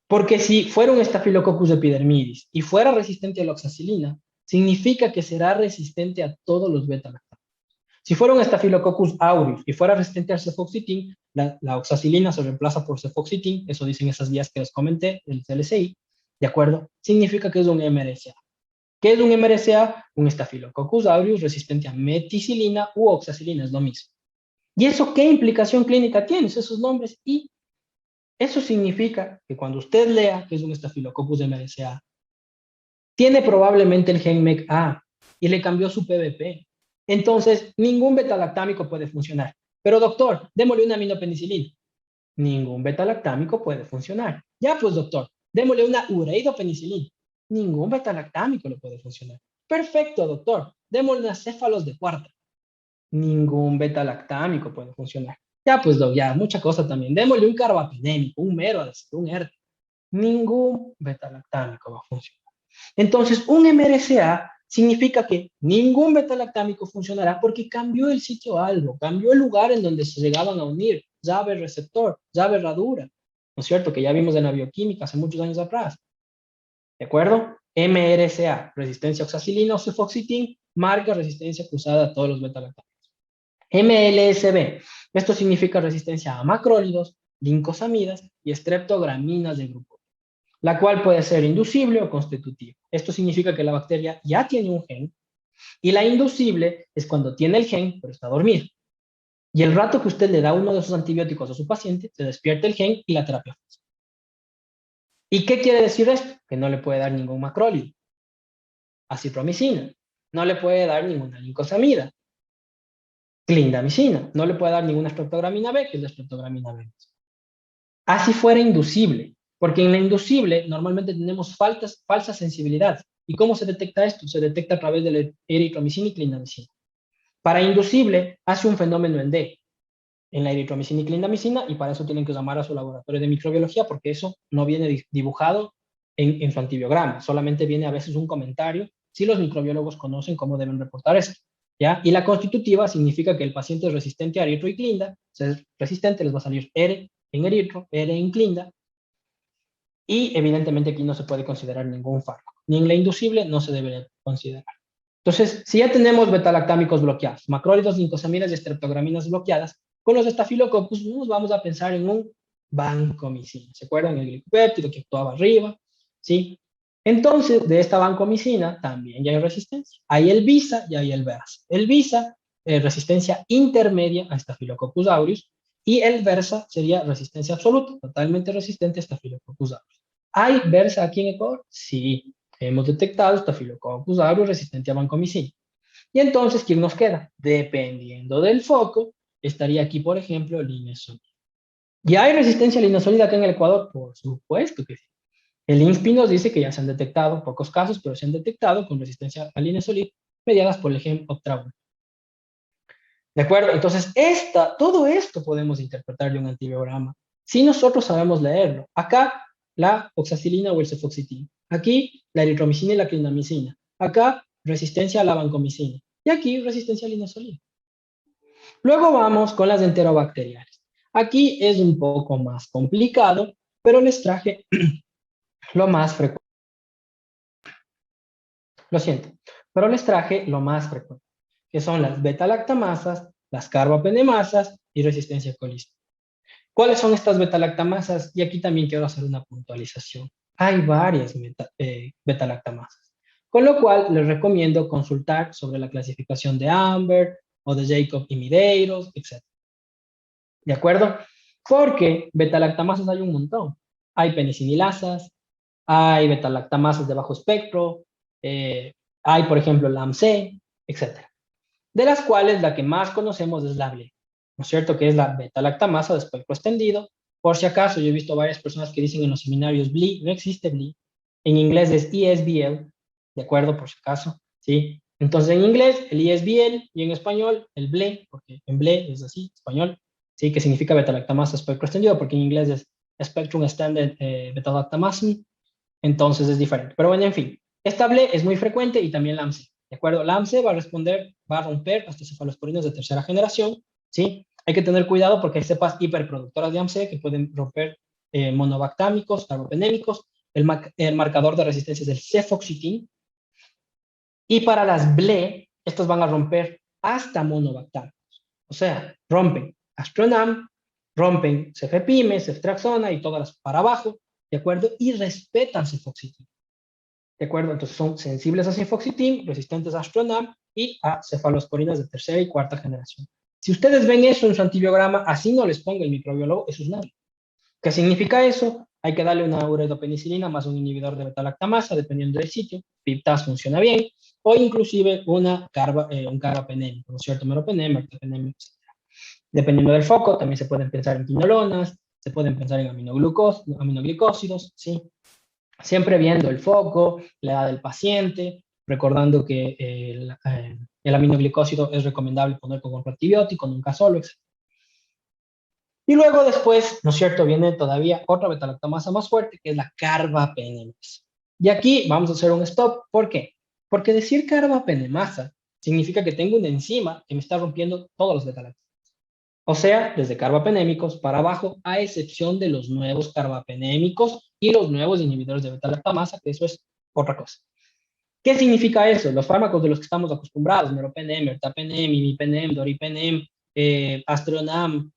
Porque si fuera un Staphylococcus epidermidis y fuera resistente a la oxacilina, significa que será resistente a todos los beta-lactámicos. Si fuera un Staphylococcus aureus y fuera resistente al cefoxitin, la oxacilina se reemplaza por cefoxitin, eso dicen esas guías que les comenté, el CLCI, ¿de acuerdo? Significa que es un MRSA. ¿Qué es un MRSA? Un Staphylococcus aureus resistente a meticilina u oxacilina, es lo mismo. ¿Y eso qué implicación clínica tiene? Esos nombres. Y eso significa que cuando usted lea que es un Staphylococcus MRSA, tiene probablemente el gen MEC-A y le cambió su PVP. Entonces, ningún beta-lactámico puede funcionar. Pero doctor, démosle una aminopenicilina. Ningún beta-lactámico puede funcionar. Ya pues doctor, démosle una ureidopenicilina. Ningún beta-lactámico le puede funcionar. Perfecto doctor, démosle unas céfalos de cuarta. Ningún beta-lactámico puede funcionar. Ya pues doc, ya, mucha cosa también. Démosle un carbapenémico, un mero, un ERT. Ningún beta-lactámico va a funcionar. Entonces, un MRSA significa que ningún beta-lactámico funcionará porque cambió el sitio algo, cambió el lugar en donde se llegaban a unir, llave receptor, llave herradura, ¿no es cierto? Que ya vimos en la bioquímica hace muchos años atrás, ¿de acuerdo? MRSA, resistencia a oxacilina o cefoxitin, marca resistencia cruzada a todos los beta-lactámicos. MLSB, esto significa resistencia a macrólidos, lincosamidas y streptograminas de grupo, la cual puede ser inducible o constitutiva. Esto significa que la bacteria ya tiene un gen y la inducible es cuando tiene el gen pero está dormida. Y el rato que usted le da uno de esos antibióticos a su paciente, se despierta el gen y la terapia funciona. ¿Y qué quiere decir esto? Que no le puede dar ningún macrólido, acitromicina, no le puede dar ninguna lincosamida, clindamicina, no le puede dar ninguna streptogramina B, que es la streptogramina B. Así fuera inducible, porque en la inducible normalmente tenemos falsa sensibilidad. ¿Y cómo se detecta esto? Se detecta a través de la eritromicina y clindamicina. Para inducible, hace un fenómeno en D, en la eritromicina y clindamicina, y para eso tienen que llamar a su laboratorio de microbiología, porque eso no viene dibujado en su antibiograma, solamente viene a veces un comentario, si los microbiólogos conocen cómo deben reportar esto. ¿Ya? Y la constitutiva significa que el paciente es resistente a eritro y clinda, si es resistente les va a salir R en eritro, R en clinda, y evidentemente aquí no se puede considerar ningún fármaco, ni en la inducible no se debe considerar. Entonces, si ya tenemos beta-lactámicos bloqueados, macrólidos, lincosaminas y streptograminas bloqueadas, con los estafilococcus nos vamos a pensar en un vancomicina. ¿Se acuerdan? El glicopéptido que actuaba arriba, ¿sí? Entonces, de esta vancomicina también ya hay resistencia. Hay el VISA y hay el VERSA. El VISA, resistencia intermedia a Staphylococcus aureus, y el VERSA sería resistencia absoluta, totalmente resistente a Staphylococcus aureus. ¿Hay VERSA aquí en Ecuador? Sí. Hemos detectado Staphylococcus aureus resistente a vancomicina. Y entonces, ¿quién nos queda? Dependiendo del foco, estaría aquí, por ejemplo, linezolida. ¿Y hay resistencia a linezolida acá en el Ecuador? Por supuesto que sí. El INSPI nos dice que ya se han detectado, pocos casos, pero se han detectado con resistencia a linezolida mediadas por el gen Optra1. ¿De acuerdo? Entonces, todo esto podemos interpretar de un antibiograma si nosotros sabemos leerlo. Acá, la oxacilina o el cefoxitin. Aquí, la eritromicina y la clindamicina. Acá, resistencia a la vancomicina. Y aquí, resistencia a linezolida. Luego vamos con las enterobacteriales. Aquí es un poco más complicado, pero les traje lo más frecuente. Lo siento, pero les traje lo más frecuente, que son las beta-lactamasas, las carbapenemasas y resistencia colística. ¿Cuáles son estas beta-lactamasas? Y aquí también quiero hacer una puntualización. Hay varias beta-lactamasas, con lo cual les recomiendo consultar sobre la clasificación de Amber o de Jacob y Medeiros, etc. ¿De acuerdo? Porque beta-lactamasas hay un montón. Hay penicinilasas, hay beta-lactamasas de bajo espectro, hay, por ejemplo, LAMC, etc. De las cuales la que más conocemos es la BLE, ¿no es cierto? Que es la beta-lactamasa de espectro extendido. Por si acaso, yo he visto varias personas que dicen en los seminarios BLI, no existe BLI. En inglés es ESBL, ¿de acuerdo? Por si acaso, ¿sí? Entonces, en inglés, el ESBL, y en español, el BLE, porque en BLE es así, español, ¿sí? Que significa beta-lactamasa espectro extendido, porque en inglés es Spectrum Extended Beta-lactamase, entonces es diferente. Pero bueno, en fin, esta BLE es muy frecuente y también la AMC, ¿de acuerdo? La AMC va a romper hasta cefalosporinas de tercera generación, ¿sí? Hay que tener cuidado porque hay cepas hiperproductoras de AMC que pueden romper monobactámicos, carbapenémicos. El marcador de resistencia es el cefoxitin. Y para las BLE, estos van a romper hasta monobactámicos. O sea, rompen Astronam, rompen cefepime, ceftriaxona y todas las para abajo, ¿de acuerdo? Y respetan cefoxitin, ¿de acuerdo? Entonces son sensibles a cefoxitin, resistentes a Astronam y a cefalosporinas de tercera y cuarta generación. Si ustedes ven eso en su antibiograma, así no les ponga el microbiólogo, eso es nada. ¿Qué significa eso? Hay que darle una uredopenicilina más un inhibidor de beta-lactamasa, dependiendo del sitio. Piptas funciona bien, o inclusive un carbapenémico, ¿no es cierto? Meropenem, ertapenem, etc. Dependiendo del foco, también se pueden pensar en quinolonas, se pueden pensar en aminoglicósidos, ¿sí? Siempre viendo el foco, la edad del paciente, recordando que el aminoglicósido es recomendable poner con otro antibiótico, nunca solo, etc. Y luego después, ¿no es cierto?, viene todavía otra beta-lactamasa más fuerte, que es la carbapenemasa. Y aquí vamos a hacer un stop. ¿Por qué? Porque decir carbapenemasa significa que tengo una enzima que me está rompiendo todos los beta-lactamases. O sea, desde carbapenémicos para abajo, a excepción de los nuevos carbapenémicos y los nuevos inhibidores de beta-lactamasa, que eso es otra cosa. ¿Qué significa eso? Los fármacos de los que estamos acostumbrados, meropenem, ertapenem, imipenem, doripenem, astronam,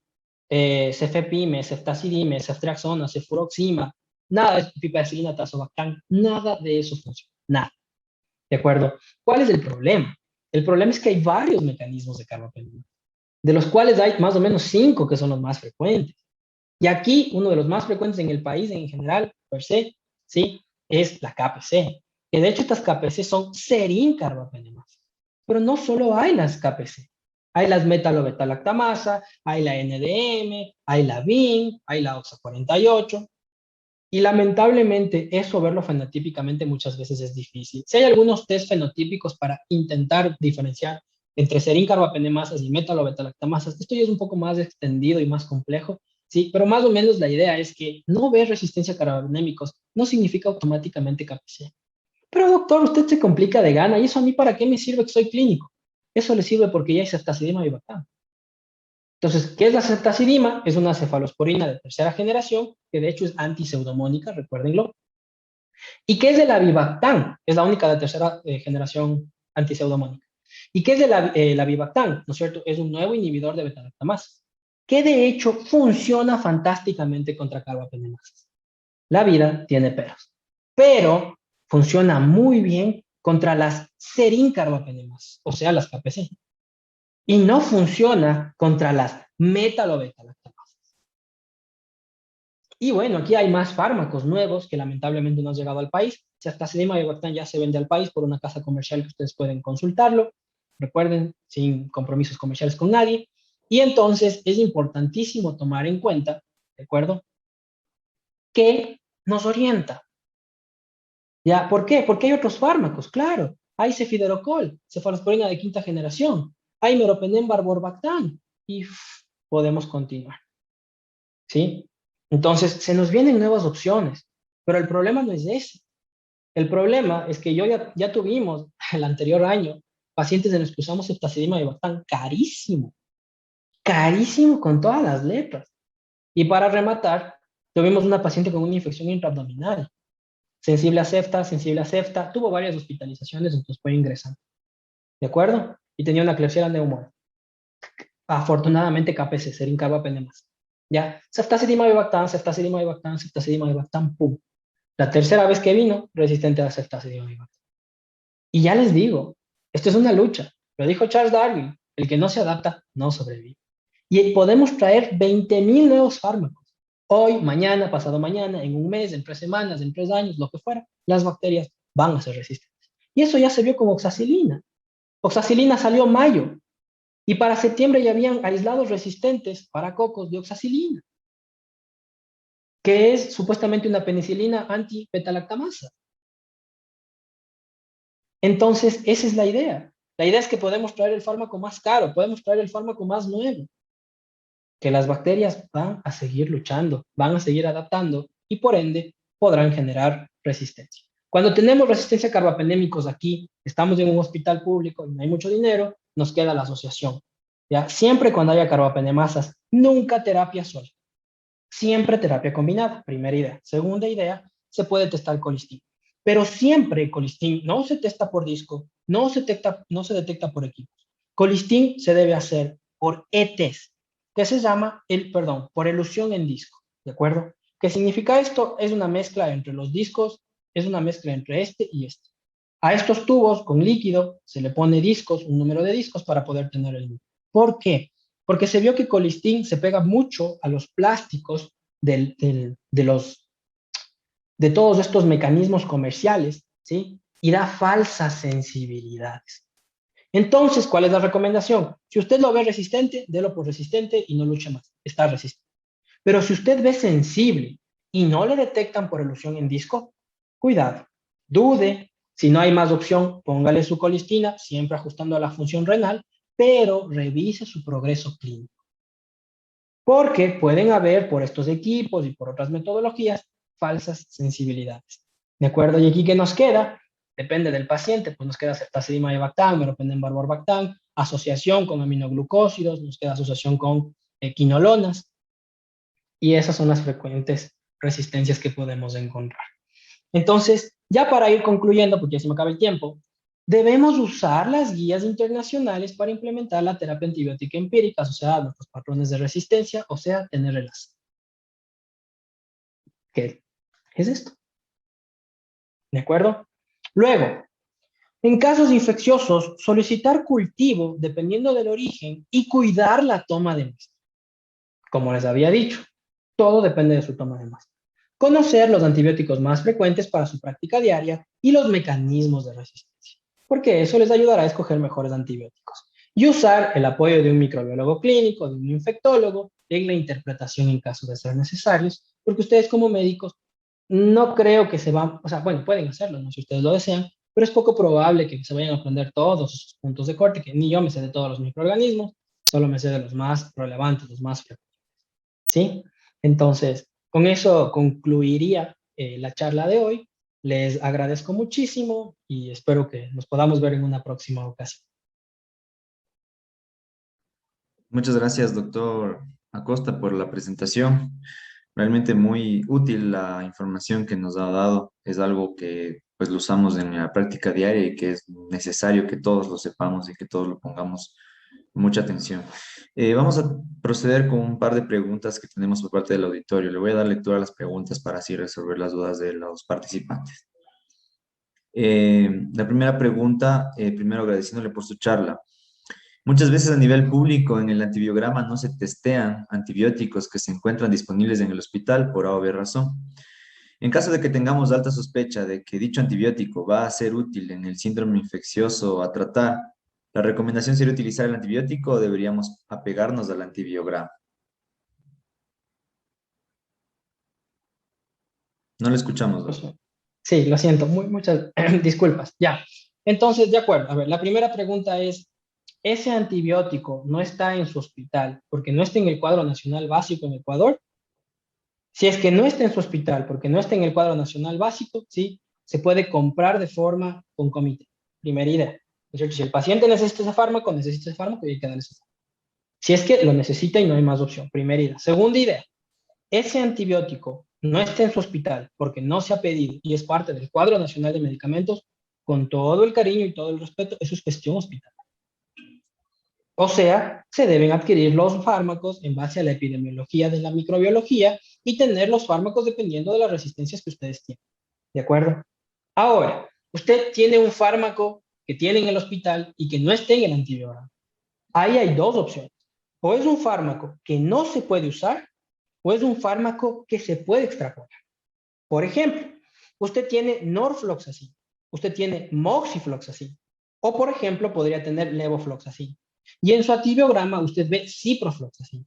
cefepime, ceftazidime, ceftriaxona, cefuroxima, nada de pipacilina, tazobactam, nada de eso funciona, nada, ¿de acuerdo? ¿Cuál es el problema? El problema es que hay varios mecanismos de carbapenemia, de los cuales hay más o menos 5 que son los más frecuentes. Y aquí, uno de los más frecuentes en el país en general, per se, ¿sí? Es la KPC. Que de hecho estas KPC son serincarbapenemas. Pero no solo hay las KPC. Hay las metalobetalactamasa, hay la NDM, hay la VIN, hay la OXA48. Y lamentablemente eso verlo fenotípicamente muchas veces es difícil. Si hay algunos test fenotípicos para intentar diferenciar entre serincarbapenemasas y metalobetalactamasas, esto ya es un poco más extendido y más complejo, sí, pero más o menos la idea es que no ver resistencia a carbapenémicos no significa automáticamente KPC. Pero doctor, usted se complica de gana y eso a mí para qué me sirve que soy clínico. Eso le sirve porque ya hay ceftazidima y bactam. Entonces, ¿qué es la ceftazidima? Es una cefalosporina de tercera generación, que de hecho es antiseudomónica, recuérdenlo. ¿Y qué es el avibactam? Es la única de tercera generación antiseudomónica. ¿Y qué es el avibactam? ¿No es cierto? Es un nuevo inhibidor de beta-lactamasa, que de hecho funciona fantásticamente contra carbapenemasas. La vida tiene peros, pero funciona muy bien contra las serincarbapenemasas, o sea, las KPC. Y no funciona contra las metalobetalactamasas. Y bueno, aquí hay más fármacos nuevos que lamentablemente no han llegado al país. Ceftazidima y Bactam ya se vende al país por una casa comercial que ustedes pueden consultarlo. Recuerden, sin compromisos comerciales con nadie. Y entonces es importantísimo tomar en cuenta, ¿de acuerdo?, que nos orienta. ¿Ya? ¿Por qué? Porque hay otros fármacos, claro. Hay cefiderocol, cefalosporina de quinta generación. Hay meropenem barborbactam. Y podemos continuar. ¿Sí? Entonces, se nos vienen nuevas opciones. Pero el problema no es ese. El problema es que ya tuvimos el anterior año pacientes en los que usamos ceftazidima y bactam carísimo. Carísimo con todas las letras. Y para rematar, tuvimos una paciente con una infección intraabdominal. Sensible a cefta, tuvo varias hospitalizaciones, entonces fue ingresar. ¿De acuerdo? Y tenía una Klebsiella pneumoniae. Afortunadamente KPC, serincarbapenemasa. Ya, ceftazidima y bactam, ceftazidima y bactam, ceftazidima y bactam, pum. La tercera vez que vino, resistente a ceftazidima y bactam. Y ya les digo, esto es una lucha. Lo dijo Charles Darwin, el que no se adapta no sobrevive. Y podemos traer 20.000 nuevos fármacos. Hoy, mañana, pasado mañana, en un mes, en 3 semanas, en 3 años, lo que fuera, las bacterias van a ser resistentes. Y eso ya se vio con oxacilina. Oxacilina salió en mayo. Y para septiembre ya habían aislados resistentes para cocos de oxacilina, que es supuestamente una penicilina anti-beta-lactamasa. Entonces, esa es la idea. La idea es que podemos traer el fármaco más caro, podemos traer el fármaco más nuevo. que las bacterias van a seguir luchando, van a seguir adaptando y por ende podrán generar resistencia. Cuando tenemos resistencia a carbapenémicos aquí, estamos en un hospital público y no hay mucho dinero, nos queda la asociación. ¿Ya? Siempre cuando haya carbapenemasas, nunca terapia sola, siempre terapia combinada, primera idea. Segunda idea, se puede testar colistin, pero siempre colistin no se testa por disco, no se detecta por equipos. Colistin se debe hacer por ETS, que se llama por elusión en disco, ¿de acuerdo? ¿Qué significa esto? Es una mezcla entre los discos, es una mezcla entre este y este. A estos tubos con líquido se le pone discos, un número de discos para poder tener el número. ¿Por qué? Porque se vio que colistin se pega mucho a los plásticos de todos estos mecanismos comerciales, ¿sí? Y da falsas sensibilidades. Entonces, ¿cuál es la recomendación? Si usted lo ve resistente, délo por resistente y no luche más. Está resistente. Pero si usted ve sensible y no le detectan por elusión en disco, cuidado, dude. Si no hay más opción, póngale su colistina, siempre ajustando a la función renal, pero revise su progreso clínico. Porque pueden haber, por estos equipos y por otras metodologías, falsas sensibilidades. ¿De acuerdo? Y aquí, ¿qué nos queda? Depende del paciente, pues nos queda ceftazidima y bactam, meropenem bactam, asociación con aminoglucósidos, nos queda asociación con quinolonas, y esas son las frecuentes resistencias que podemos encontrar. Entonces, ya para ir concluyendo, porque ya se me acaba el tiempo, debemos usar las guías internacionales para implementar la terapia antibiótica empírica, o sea, nuestros patrones de resistencia, o sea, tener relación. ¿Qué es esto? ¿De acuerdo? Luego, en casos infecciosos, solicitar cultivo dependiendo del origen y cuidar la toma de muestra. Como les había dicho, todo depende de su toma de muestra. Conocer los antibióticos más frecuentes para su práctica diaria y los mecanismos de resistencia, porque eso les ayudará a escoger mejores antibióticos. Y usar el apoyo de un microbiólogo clínico, de un infectólogo, en la interpretación en caso de ser necesarios, porque ustedes como médicos no creo que se van, o sea, bueno, pueden hacerlo, ¿no? Si ustedes lo desean, pero es poco probable que se vayan a aprender todos esos puntos de corte, que ni yo me sé de todos los microorganismos, solo me sé de los más relevantes, los más frecuentes. ¿Sí? Entonces, con eso concluiría la charla de hoy. Les agradezco muchísimo y espero que nos podamos ver en una próxima ocasión. Muchas gracias, doctor Acosta, por la presentación. Realmente muy útil la información que nos ha dado. Es algo que pues lo usamos en la práctica diaria y que es necesario que todos lo sepamos y que todos lo pongamos mucha atención. Vamos a proceder con un par de preguntas que tenemos por parte del auditorio. Le voy a dar lectura a las preguntas para así resolver las dudas de los participantes. La primera pregunta, primero agradeciéndole por su charla. Muchas veces a nivel público en el antibiograma no se testean antibióticos que se encuentran disponibles en el hospital por A o B razón. En caso de que tengamos alta sospecha de que dicho antibiótico va a ser útil en el síndrome infeccioso a tratar, ¿la recomendación sería utilizar el antibiótico o deberíamos apegarnos al antibiograma? No le escuchamos, doctor. Sí, lo siento, muchas disculpas. Ya. Entonces, de acuerdo. A ver, la primera pregunta es, ¿ese antibiótico no está en su hospital porque no está en el cuadro nacional básico en Ecuador? Si es que no está en su hospital porque no está en el cuadro nacional básico, sí, se puede comprar de forma concomitante. Primera idea. Si el paciente necesita ese fármaco y hay que darle ese fármaco. Si es que lo necesita y no hay más opción. Primera idea. Segunda idea. Ese antibiótico no está en su hospital porque no se ha pedido y es parte del cuadro nacional de medicamentos, con todo el cariño y todo el respeto, eso es cuestión hospitalaria. O sea, se deben adquirir los fármacos en base a la epidemiología de la microbiología y tener los fármacos dependiendo de las resistencias que ustedes tienen. ¿De acuerdo? Ahora, usted tiene un fármaco que tiene en el hospital y que no esté en el antibiograma. Ahí hay dos opciones. O es un fármaco que no se puede usar o es un fármaco que se puede extrapolar. Por ejemplo, usted tiene norfloxacin, usted tiene moxifloxacin, o por ejemplo, podría tener levofloxacin. Y en su antibiograma usted ve ciprofloxacin.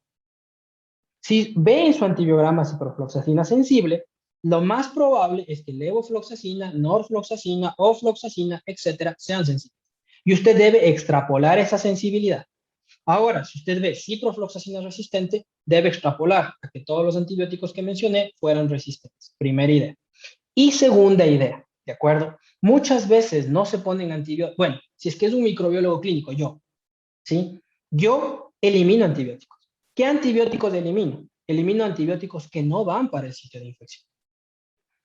Si ve en su antibiograma ciprofloxacina sensible, lo más probable es que levofloxacina, norfloxacina, ofloxacina, etcétera, sean sensibles. Y usted debe extrapolar esa sensibilidad. Ahora, si usted ve ciprofloxacina resistente, debe extrapolar a que todos los antibióticos que mencioné fueran resistentes. Primera idea. Y segunda idea, ¿de acuerdo? Muchas veces no se ponen antibióticos. Bueno, si es que es un microbiólogo clínico, yo, ¿sí? Yo elimino antibióticos. ¿Qué antibióticos elimino? Elimino antibióticos que no van para el sitio de infección.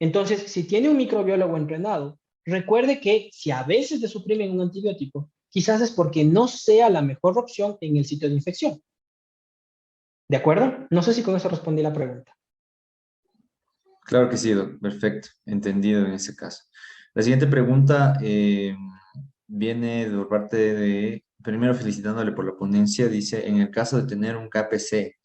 Entonces, si tiene un microbiólogo entrenado, recuerde que si a veces le suprimen un antibiótico, quizás es porque no sea la mejor opción en el sitio de infección. ¿De acuerdo? No sé si con eso respondí la pregunta. Claro que sí, Doc. Perfecto. Entendido en ese caso. La siguiente pregunta viene por parte de, primero felicitándole por la ponencia, dice, en el caso de tener un KPC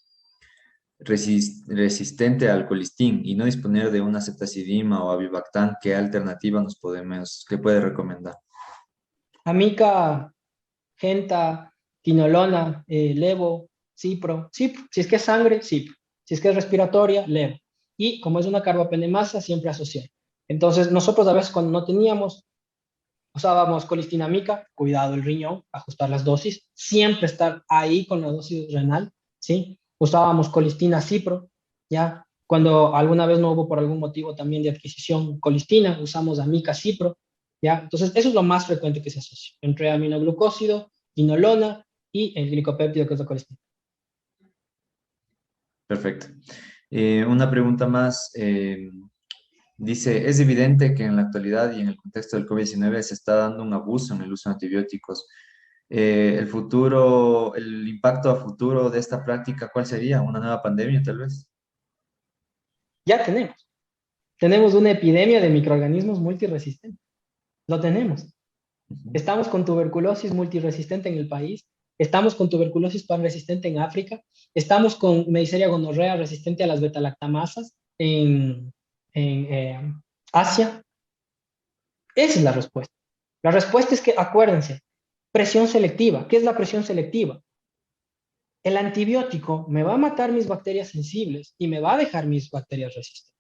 resistente al colistín y no disponer de una ceftazidima o avibactam, ¿qué alternativa nos podemos, qué puede recomendar? Amica, Genta, Quinolona, Levo, Cipro, Cipro. Si es que es sangre, Cipro. Si es que es respiratoria, Levo. Y como es una carbapenemasa, siempre asociar. Entonces, nosotros a veces cuando no teníamos, usábamos colistina amica, cuidado el riñón, ajustar las dosis, siempre estar ahí con la dosis renal, ¿sí? Usábamos colistina Cipro, ¿ya? Cuando alguna vez no hubo por algún motivo también de adquisición colistina, usamos amica Cipro, ¿ya? Entonces, eso es lo más frecuente que se asocia, entre aminoglucósido, inolona y el glicopéptido que es la colistina. Perfecto. Una pregunta más. Dice, es evidente que en la actualidad y en el contexto del COVID-19 se está dando un abuso en el uso de antibióticos. El futuro, el impacto a futuro de esta práctica, ¿cuál sería? ¿Una nueva pandemia, tal vez? Ya tenemos. Tenemos una epidemia de microorganismos multiresistentes. Lo tenemos. Ujú. Estamos con tuberculosis multiresistente en el país, estamos con tuberculosis panresistente en África, estamos con Neisseria gonorrea resistente a las betalactamasas en Asia. Esa es la respuesta. La respuesta es que, acuérdense, presión selectiva. ¿Qué es la presión selectiva? El antibiótico me va a matar mis bacterias sensibles y me va a dejar mis bacterias resistentes.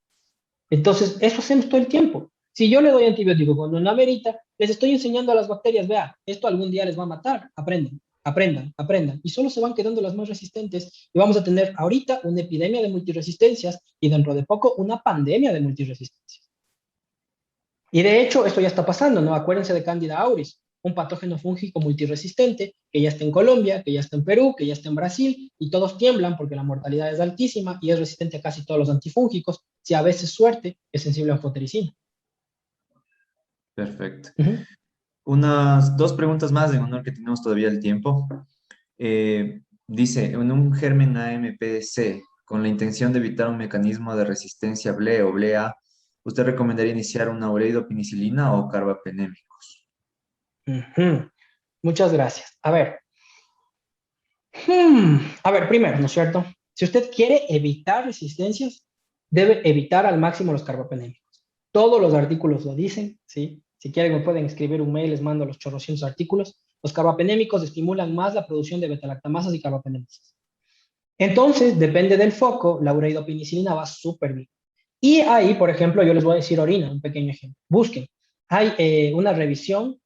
Entonces, eso hacemos todo el tiempo. Si yo le doy antibiótico con una verita, les estoy enseñando a las bacterias, vea, esto algún día les va a matar, aprendan, aprendan, aprendan. Y solo se van quedando las más resistentes y vamos a tener ahorita una epidemia de multiresistencias y dentro de poco una pandemia de multiresistencias. Y de hecho, esto ya está pasando, ¿no? Acuérdense de Candida auris, un patógeno fúngico multiresistente que ya está en Colombia, que ya está en Perú, que ya está en Brasil, y todos tiemblan porque la mortalidad es altísima y es resistente a casi todos los antifúngicos. Si a veces suerte, es sensible a anfotericina. Perfecto. Uh -huh. Unas dos preguntas más en honor que tenemos todavía el tiempo. Dice, en un germen AMPC, con la intención de evitar un mecanismo de resistencia BLE o BLEA, ¿usted recomendaría iniciar una ureidopenicilina o carbapenémicos? Uh -huh. Muchas gracias. A ver, primero, ¿no es cierto? Si usted quiere evitar resistencias, debe evitar al máximo los carbapenémicos. Todos los artículos lo dicen, ¿sí? Si quieren me pueden escribir un mail, les mando los chorrocientos artículos. Los carbapenémicos estimulan más la producción de betalactamasas y carbapenémicos. Entonces, depende del foco, la ureidopenicilina va súper bien. Y ahí, por ejemplo, yo les voy a decir orina, un pequeño ejemplo. Busquen. Hay una revisión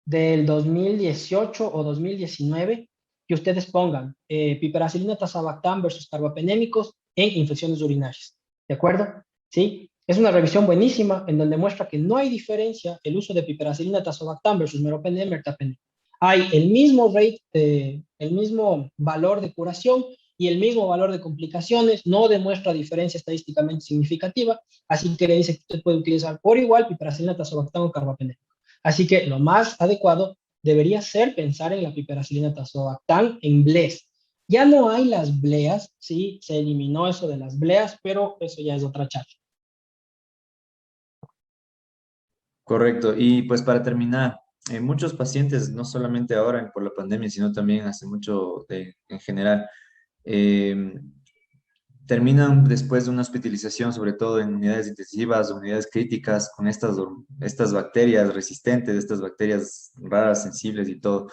del 2018 o 2019 que ustedes pongan piperacilina tazobactam versus carbapenémicos en infecciones urinarias. ¿De acuerdo? ¿Sí? Es una revisión buenísima en donde muestra que no hay diferencia el uso de piperacilina tazobactam versus meropenem, ertapenem. Hay el mismo rate, el mismo valor de curación y el mismo valor de complicaciones, no demuestra diferencia estadísticamente significativa, así que le dice que usted puede utilizar por igual piperacilina tazobactam o carbapenem. Así que lo más adecuado debería ser pensar en la piperacilina tazobactam en BLES. Ya no hay las bleas, sí, se eliminó eso de las bleas, pero eso ya es otra charla. Correcto. Y pues para terminar, muchos pacientes, no solamente ahora por la pandemia, sino también hace mucho en general, eh, terminan después de una hospitalización, sobre todo en unidades intensivas, unidades críticas, con estas bacterias resistentes, estas bacterias raras, sensibles y todo,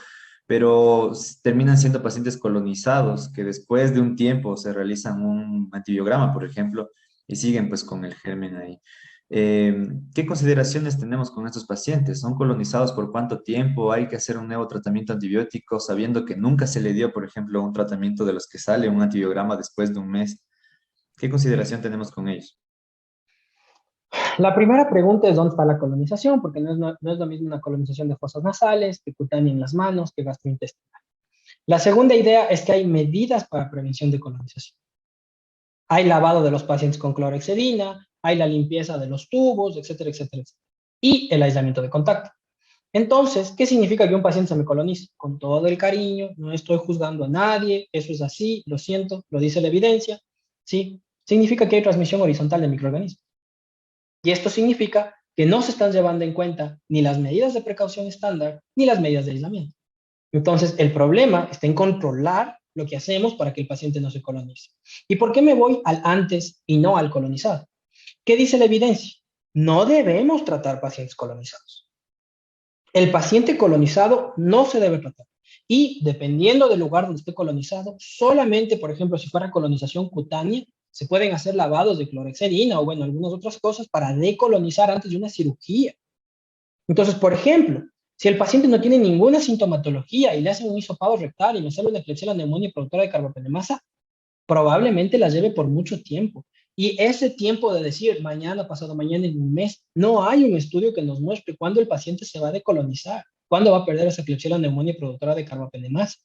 pero terminan siendo pacientes colonizados que después de un tiempo se realizan un antibiograma, por ejemplo, y siguen pues con el germen ahí. ¿Qué consideraciones tenemos con estos pacientes? ¿Son colonizados por cuánto tiempo? ¿Hay que hacer un nuevo tratamiento antibiótico sabiendo que nunca se le dio, por ejemplo, un tratamiento de los que sale un antibiograma después de un mes? ¿Qué consideración tenemos con ellos? La primera pregunta es dónde está la colonización, porque no es lo mismo una colonización de fosas nasales, que cutánea en las manos, que gastrointestinal. La segunda idea es que hay medidas para prevención de colonización. Hay lavado de los pacientes con clorhexidina, hay la limpieza de los tubos, etcétera, etcétera, etcétera. Y el aislamiento de contacto. Entonces, ¿qué significa que un paciente se me colonice? Con todo el cariño, no estoy juzgando a nadie, eso es así, lo siento, lo dice la evidencia, ¿sí? Significa que hay transmisión horizontal de microorganismos. Y esto significa que no se están llevando en cuenta ni las medidas de precaución estándar, ni las medidas de aislamiento. Entonces, el problema está en controlar lo que hacemos para que el paciente no se colonice. ¿Y por qué me voy al antes y no al colonizado? ¿Qué dice la evidencia? No debemos tratar pacientes colonizados. El paciente colonizado no se debe tratar. Y dependiendo del lugar donde esté colonizado, solamente, por ejemplo, si fuera colonización cutánea, se pueden hacer lavados de clorhexidina o, bueno, algunas otras cosas para decolonizar antes de una cirugía. Entonces, por ejemplo, si el paciente no tiene ninguna sintomatología y le hacen un hisopado rectal y me sale una Klebsiella pneumoniae productora de carbapenemasa, probablemente la lleve por mucho tiempo. Y ese tiempo de decir mañana, pasado mañana, en un mes, no hay un estudio que nos muestre cuándo el paciente se va a decolonizar, cuándo va a perder esa Klebsiella pneumoniae productora de carbapenemasa.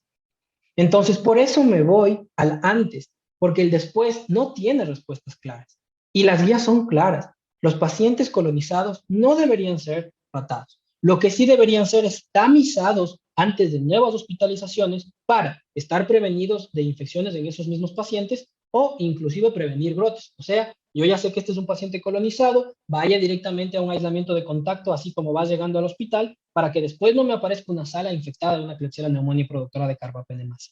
Entonces, por eso me voy al antes, porque el después no tiene respuestas claras. Y las guías son claras. Los pacientes colonizados no deberían ser tratados. Lo que sí deberían ser es tamizados antes de nuevas hospitalizaciones para estar prevenidos de infecciones en esos mismos pacientes o inclusive prevenir brotes. O sea, yo ya sé que este es un paciente colonizado, vaya directamente a un aislamiento de contacto, así como va llegando al hospital, para que después no me aparezca una sala infectada de una Klebsiella pneumoniae productora de carbapenemasa.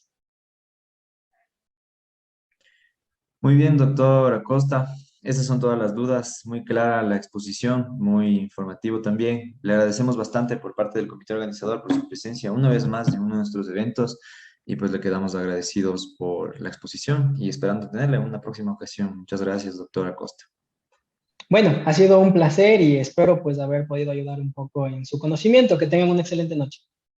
Muy bien, doctor Acosta. Esas son todas las dudas. Muy clara la exposición, muy informativo también. Le agradecemos bastante por parte del comité organizador por su presencia una vez más en uno de nuestros eventos y pues le quedamos agradecidos por la exposición y esperando tenerle en una próxima ocasión. Muchas gracias, doctor Acosta. Bueno, ha sido un placer y espero pues haber podido ayudar un poco en su conocimiento. Que tengan una excelente noche.